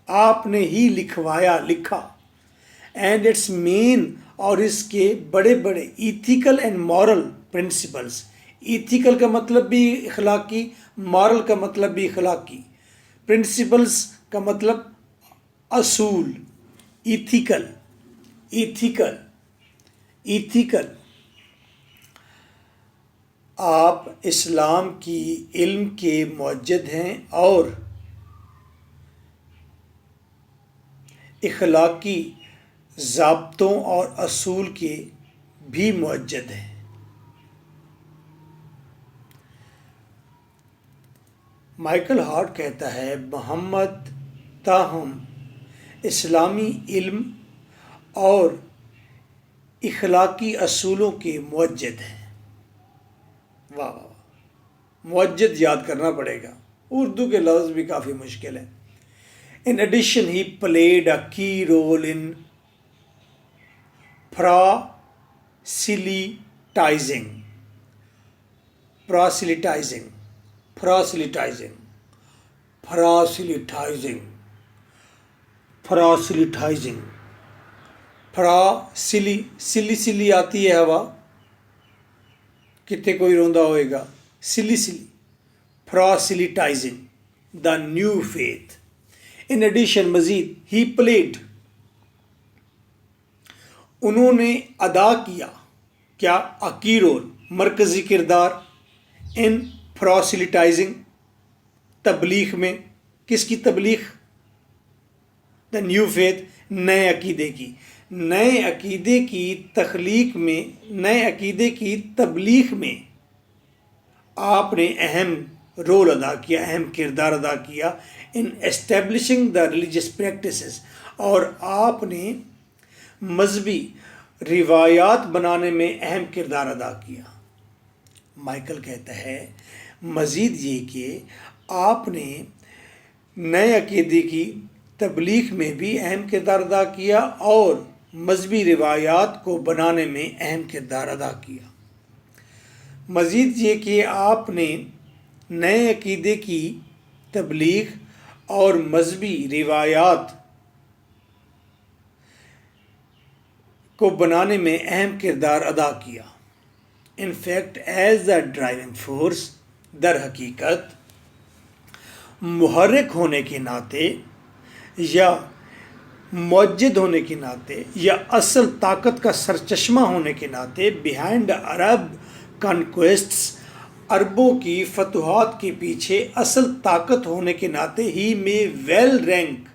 آپ نے ہی لکھا. اینڈ اٹس مین، اور اس کے بڑے بڑے ethical and moral principles. Ethical کا مطلب بھی اخلاقی، مورل کا مطلب بھی اخلاقی، پرنسپلس کا مطلب اصول. ایتھیکل آپ اسلام کی علم کے معجد ہیں اور اخلاقی ضابطوں اور اصول کے بھی معجد ہیں. مائیکل ہارٹ کہتا ہے محمد تاہم اسلامی علم اور اخلاقی اصولوں کے موجد ہیں۔ واہ واہ، موجد یاد کرنا پڑے گا، اردو کے لفظ بھی کافی مشکل ہیں۔ In addition, he played a key role in proselytizing, proselytizing, proselytizing, proselytizing, proselytizing, سلی آتی ہے ہوا، کتنے کوئی روندا ہوئے گا، سلی proselytizing the new faith. In addition, مزید he played، انہوں نے ادا کیا کیا، a key role، مرکزی کردار، in proselytizing، تبلیغ میں، کس کی تبلیغ؟ the new faith، نئے عقیدے کی، نئے عقیدے کی تخلیق میں، نئے عقیدے کی تبلیغ میں آپ نے اہم رول ادا کیا، اہم کردار ادا کیا ان اسٹیبلشنگ دا ریلیجیس پریکٹسز، اور آپ نے مذہبی روایات بنانے میں اہم کردار ادا کیا۔ مائیکل کہتا ہے مزید یہ کہ آپ نے نئے عقیدے کی تبلیغ میں بھی اہم کردار ادا کیا اور مذہبی روایات کو بنانے میں اہم کردار ادا کیا۔ مزید یہ کہ آپ نے نئے عقیدے کی تبلیغ اور مذہبی روایات کو بنانے میں اہم کردار ادا کیا۔ In fact as the driving force, در حقیقت محرک ہونے کے ناطے یا موجد ہونے کے ناطے یا اصل طاقت کا سرچشمہ ہونے کے ناطے، بیہائنڈ عرب کانکویسٹس، عربوں کی فتوحات کے پیچھے اصل طاقت ہونے کے ناطے، ہی میں ویل رینک،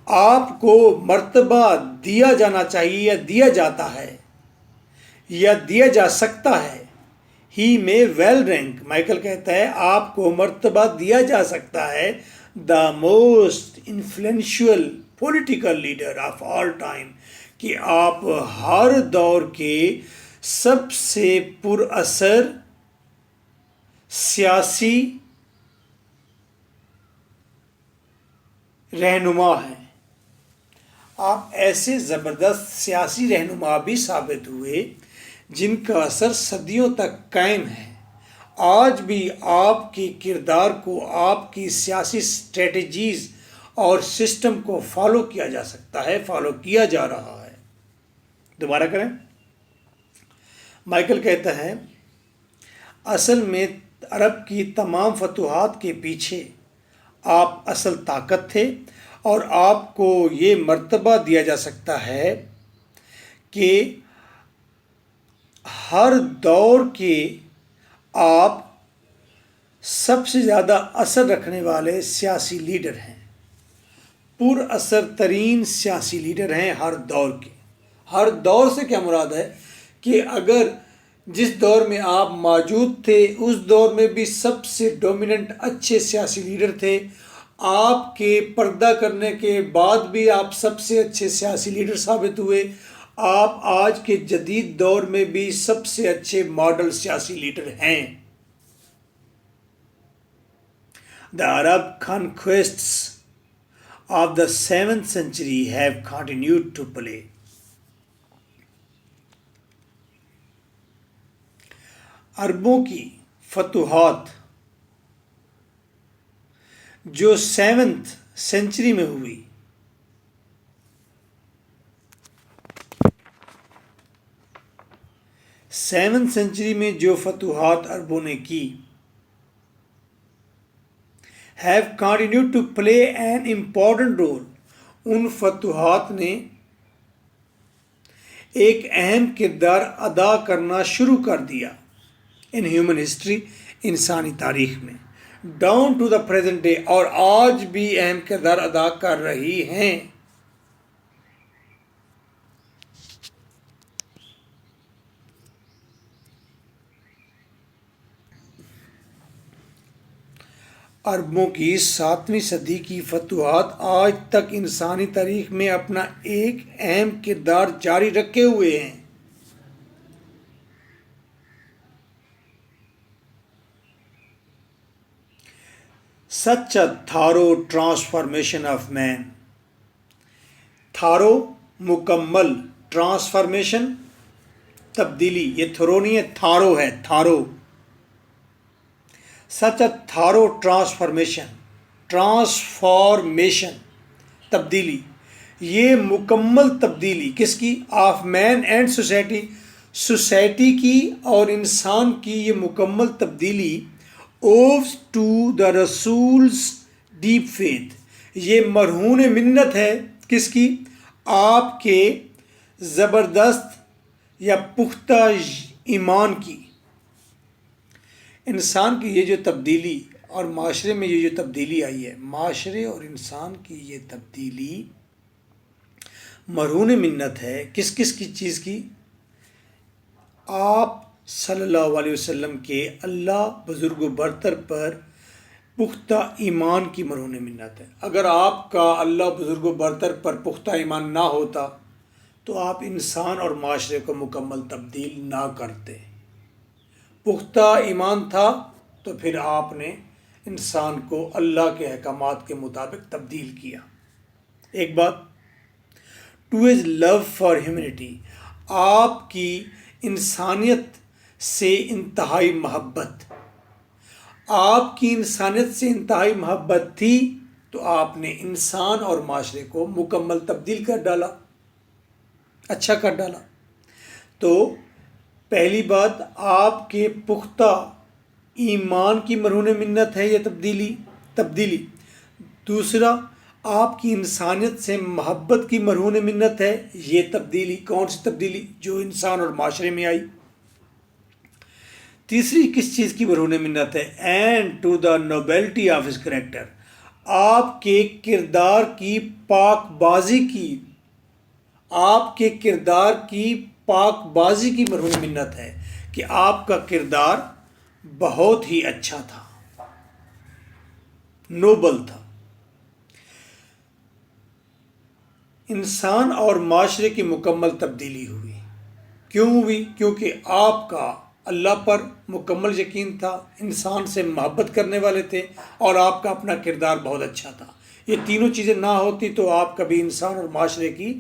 آپ کو مرتبہ دیا جانا چاہیے یا دیا جاتا ہے یا دیا جا سکتا ہے۔ ہی میں ویل رینک، مائیکل کہتا ہے آپ کو مرتبہ دیا جا سکتا ہے، the most influential political leader of all time, کہ آپ ہر دور کے سب سے پر اثر سیاسی رہنما ہیں۔ آپ ایسے زبردست سیاسی رہنما بھی ثابت ہوئے جن کا اثر صدیوں تک قائم ہے۔ آج بھی آپ کے کردار کو، آپ کی سیاسی اسٹریٹجیز اور سسٹم کو فالو کیا جا سکتا ہے، فالو کیا جا رہا ہے۔ دوبارہ کریں۔ مائیکل کہتا ہے اصل میں عرب کی تمام فتوحات کے پیچھے آپ اصل طاقت تھے، اور آپ کو یہ مرتبہ دیا جا سکتا ہے کہ ہر دور کے آپ سب سے زیادہ اثر رکھنے والے سیاسی لیڈر ہیں، پر اثر ترین سیاسی لیڈر ہیں ہر دور کے۔ ہر دور سے کیا مراد ہے کہ اگر جس دور میں آپ موجود تھے اس دور میں بھی سب سے ڈومیننٹ اچھے سیاسی لیڈر تھے، آپ کے پردہ کرنے کے بعد بھی آپ سب سے اچھے سیاسی لیڈر ثابت ہوئے، آپ آج کے جدید دور میں بھی سب سے اچھے ماڈل سیاسی لیڈر ہیں۔ The Arab conquests of the 7th century have continued to play عربوں کی فتوحات جو 7th سینچری میں ہوئی، 7th سینچری میں جو فتوحات عربوں نے کی، have continued to play an important role، ان فتوحات نے ایک اہم کردار ادا کرنا شروع کر دیا in human history، انسانی تاریخ میں، down to the present day، اور آج بھی اہم کردار ادا کر رہی ہیں۔ عربوں کی 7ویں صدی کی فتوحات آج تک انسانی تاریخ میں اپنا ایک اہم کردار جاری رکھے ہوئے ہیں۔ Such a thorough transformation of man. thorough مکمل، ٹرانسفارمیشن تبدیلی، یہ تھرو نہیں ہے، تھارو ہے، thorough. Such a thorough transformation تبدیلی، یہ مکمل تبدیلی کس کی؟ Of man and society, society کی اور انسان کی یہ مکمل تبدیلی owes to the Rasool's deep faith, یہ مرہون منت ہے کس کی؟ آپ کے زبردست یا پختہ ایمان کی۔ انسان کی یہ جو تبدیلی اور معاشرے میں یہ جو تبدیلی آئی ہے، معاشرے اور انسان کی یہ تبدیلی مرہون منت ہے کس کس کی چیز کی؟ آپ صلی اللہ علیہ وسلم کے اللہ بزرگ و برتر پر پختہ ایمان کی مرہون منت ہے۔ اگر آپ کا اللہ بزرگ و برتر پر پختہ ایمان نہ ہوتا تو آپ انسان اور معاشرے کو مکمل تبدیل نہ کرتے۔ پختہ ایمان تھا تو پھر آپ نے انسان کو اللہ کے احکامات کے مطابق تبدیل کیا۔ ایک بات، to his love for humanity, آپ کی انسانیت سے انتہائی محبت، آپ کی انسانیت سے انتہائی محبت تھی تو آپ نے انسان اور معاشرے کو مکمل تبدیل کر ڈالا، اچھا کر ڈالا۔ تو پہلی بات، آپ کے پختہ ایمان کی مرہون منت ہے یہ تبدیلی۔ دوسرا، آپ کی انسانیت سے محبت کی مرہون منت ہے یہ تبدیلی۔ کون سی تبدیلی؟ جو انسان اور معاشرے میں آئی۔ تیسری کس چیز کی مرہون منت ہے؟ And to the nobility of his character, آپ کے کردار کی پاک بازی کی، آپ کے کردار کی پاک بازی کی مرہون منت ہے کہ آپ کا کردار بہت ہی اچھا تھا، نوبل تھا۔ انسان اور معاشرے کی مکمل تبدیلی ہوئی۔ کیوں ہوئی؟ کیونکہ آپ کا اللہ پر مکمل یقین تھا، انسان سے محبت کرنے والے تھے اور آپ کا اپنا کردار بہت اچھا تھا۔ یہ تینوں چیزیں نہ ہوتی تو آپ کبھی انسان اور معاشرے کی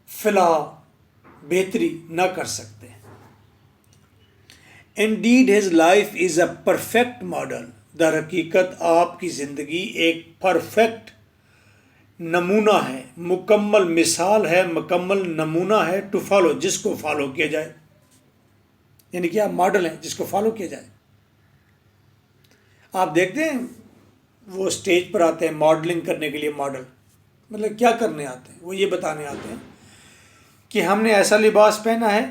فلاح بہتری نہ کر سکتے۔ Indeed his life is a perfect model، در حقیقت آپ کی زندگی ایک پرفیکٹ نمونہ ہے، مکمل مثال ہے، مکمل نمونہ ہے، ٹو فالو، جس کو فالو کیا جائے، یعنی کہ آپ ماڈل ہیں جس کو فالو کیا جائے۔ آپ دیکھتے ہیں وہ اسٹیج پر آتے ہیں ماڈلنگ کرنے کے لیے، ماڈل مطلب کیا کرنے آتے ہیں؟ وہ یہ بتانے آتے ہیں کہ ہم نے ایسا لباس پہنا ہے،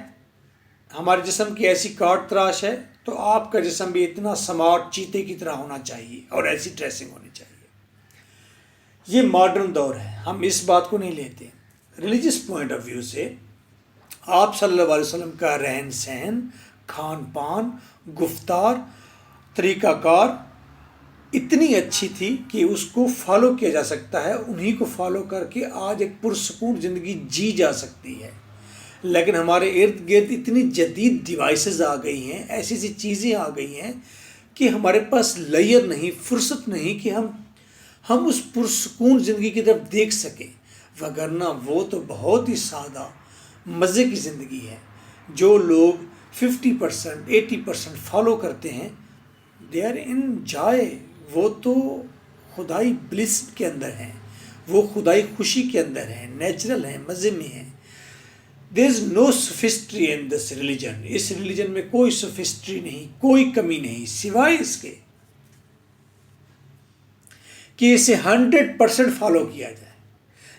ہمارے جسم کی ایسی کاٹ تراش ہے، تو آپ کا جسم بھی اتنا سمارٹ چیتے کی طرح ہونا چاہیے اور ایسی ڈریسنگ ہونی چاہیے۔ یہ ماڈرن دور ہے، ہم اس بات کو نہیں لیتے۔ ریلیجس پوائنٹ آف ویو سے آپ صلی اللہ علیہ وسلم کا رہن سہن، کھان پان، گفتار، طریقہ کار اتنی اچھی تھی کہ اس کو فالو کیا جا سکتا ہے، انہی کو فالو کر کے آج ایک پرسکون زندگی جی جا سکتی ہے۔ لیکن ہمارے ارد گرد اتنی جدید ڈیوائسز آ گئی ہیں، ایسی ایسی چیزیں آ گئی ہیں کہ ہمارے پاس لیئر نہیں، فرصت نہیں کہ ہم اس پرسکون زندگی کی طرف دیکھ سکیں، وگرنہ وہ تو بہت ہی سادہ مزے کی زندگی ہے۔ جو لوگ 50% 80% فالو کرتے ہیں، دے آر ان جائے، وہ تو خدائی بلس کے اندر ہیں، وہ خدائی خوشی کے اندر ہیں، نیچرل ہیں، مزے میں ہیں۔ دیر از نو سوفسٹری ان دس ریلیجن، اس ریلیجن میں کوئی سوفسٹری نہیں، کوئی کمی نہیں، سوائے اس کے کہ اسے 100% فالو کیا جائے۔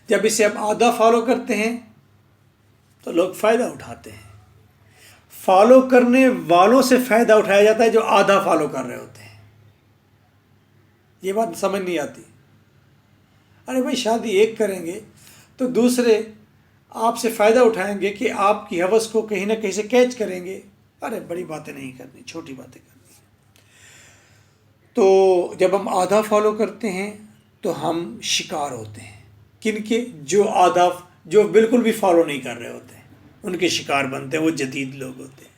جب اسے آپ آدھا فالو کرتے ہیں تو لوگ فائدہ اٹھاتے ہیں، فالو کرنے والوں سے فائدہ اٹھایا جاتا ہے جو آدھا فالو کر رہے ہوتے ہیں۔ یہ بات سمجھ نہیں آتی۔ ارے بھائی شادی ایک کریں گے تو دوسرے آپ سے فائدہ اٹھائیں گے کہ آپ کی ہوس کو کہیں نہ کہیں سے کیچ کریں گے۔ ارے بڑی باتیں نہیں کرنی، چھوٹی باتیں کرنی۔ تو جب ہم آدھا فالو کرتے ہیں تو ہم شکار ہوتے ہیں، کن کے؟ جو بالکل بھی فالو نہیں کر رہے ہوتے ہیں ان کے شکار بنتے ہیں، وہ جدید لوگ ہوتے ہیں۔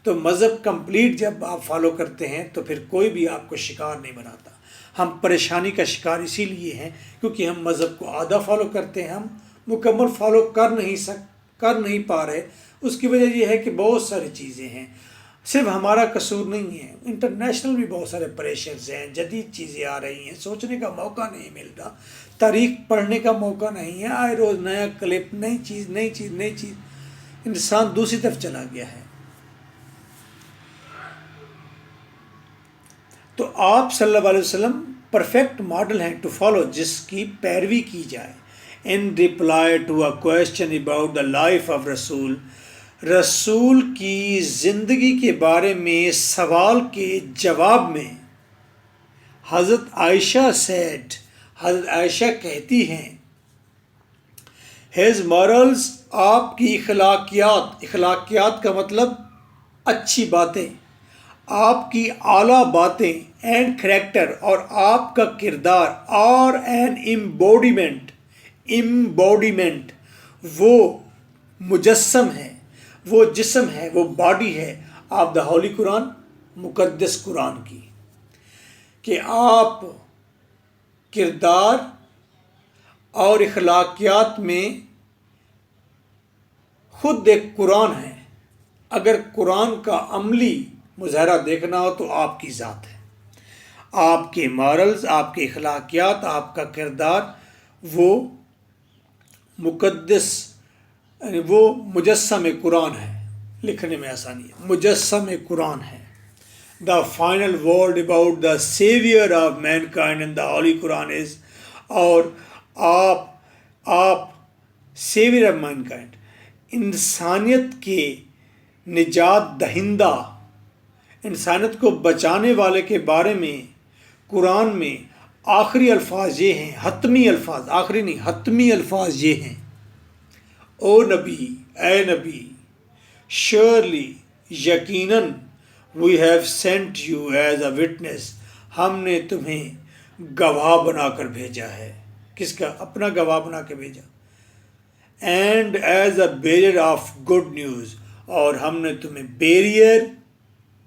تو مذہب کمپلیٹ جب آپ فالو کرتے ہیں تو پھر کوئی بھی آپ کو شکار نہیں بناتا۔ ہم پریشانی کا شکار اسی لیے ہیں کیونکہ ہم مذہب کو آدھا فالو کرتے ہیں، ہم مکمل فالو کر نہیں پا رہے۔ اس کی وجہ یہ ہے کہ بہت ساری چیزیں ہیں، صرف ہمارا قصور نہیں ہے، انٹرنیشنل بھی بہت سارے پریشرز ہیں، جدید چیزیں آ رہی ہیں، سوچنے کا موقع نہیں مل رہا، تاریخ پڑھنے کا موقع نہیں ہے، آئے روز نیا کلپ، نئی چیز، انسان دوسری طرف چلا گیا ہے۔ تو آپ صلی اللہ علیہ وسلم پرفیکٹ ماڈل ہیں ٹو فالو، جس کی پیروی کی جائے۔ In reply to a question about the life of Rasool کی زندگی کے بارے میں سوال کے جواب میں حضرت عائشہ کہتی ہیں، ہیز مورلز، آپ کی اخلاقیات کا مطلب اچھی باتیں، آپ کی اعلیٰ باتیں، اینڈ کریکٹر، اور آپ کا کردار، اور این ایمبوڈیمنٹ، وہ مجسم ہے، وہ جسم ہے، وہ باڈی ہے آف دا ہولی قرآن، مقدس قرآن کی، کہ آپ کردار اور اخلاقیات میں خود ایک قرآن ہے۔ اگر قرآن کا عملی مظاہرہ دیکھنا ہو تو آپ کی ذات ہے، آپ کے مورلز، آپ کے اخلاقیات، آپ کا کردار، وہ مقدس، وہ مجسم قرآن ہے۔ لکھنے میں آسانی ہے، مجسم قرآن ہے۔ The final word about the saviour of mankind in the holy Quran is, اور آپ سیویئر آف مین کائنڈ، انسانیت کے نجات دہندہ، انسانیت کو بچانے والے کے بارے میں قرآن میں آخری الفاظ یہ ہیں، حتمی الفاظ، آخری نہیں، حتمی الفاظ یہ ہیں، او نبی، اے نبی، surely، یقیناً، we have sent you as a witness، ہم نے تمہیں گواہ بنا کر بھیجا ہے۔ کس کا؟ اپنا گواہ بنا کے بھیجا۔ and as a bearer of good news، اور ہم نے تمہیں بیریئر،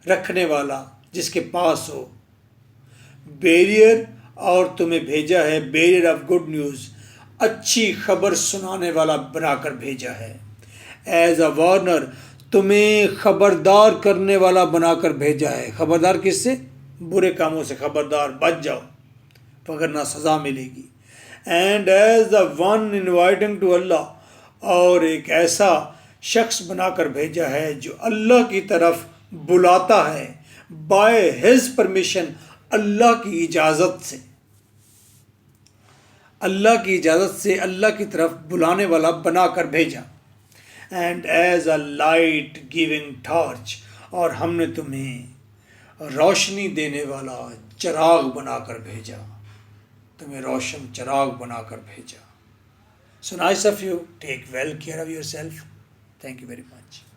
رکھنے والا جس کے پاس ہو، بیریئر، اور تمہیں بھیجا ہے بیریئر آف گڈ نیوز، اچھی خبر سنانے والا بنا کر بھیجا ہے۔ ایز اے وارنر، تمہیں خبردار کرنے والا بنا کر بھیجا ہے۔ خبردار کس سے؟ برے کاموں سے خبردار، بچ جاؤ وگرنہ سزا ملے گی۔ And as the one inviting to Allah, اور ایک ایسا شخص بنا کر بھیجا ہے جو اللہ کی طرف بلاتا ہے، بائی ہز پرمیشن، اللہ کی اجازت سے، اللہ کی اجازت سے اللہ کی طرف بلانے والا بنا کر بھیجا۔ And as a light giving torch, اور ہم نے تمہیں روشنی دینے والا چراغ بنا کر بھیجا، تمہیں روشن چراغ بنا کر بھیجا۔ So nice of you. Take well care of yourself. Thank you very much.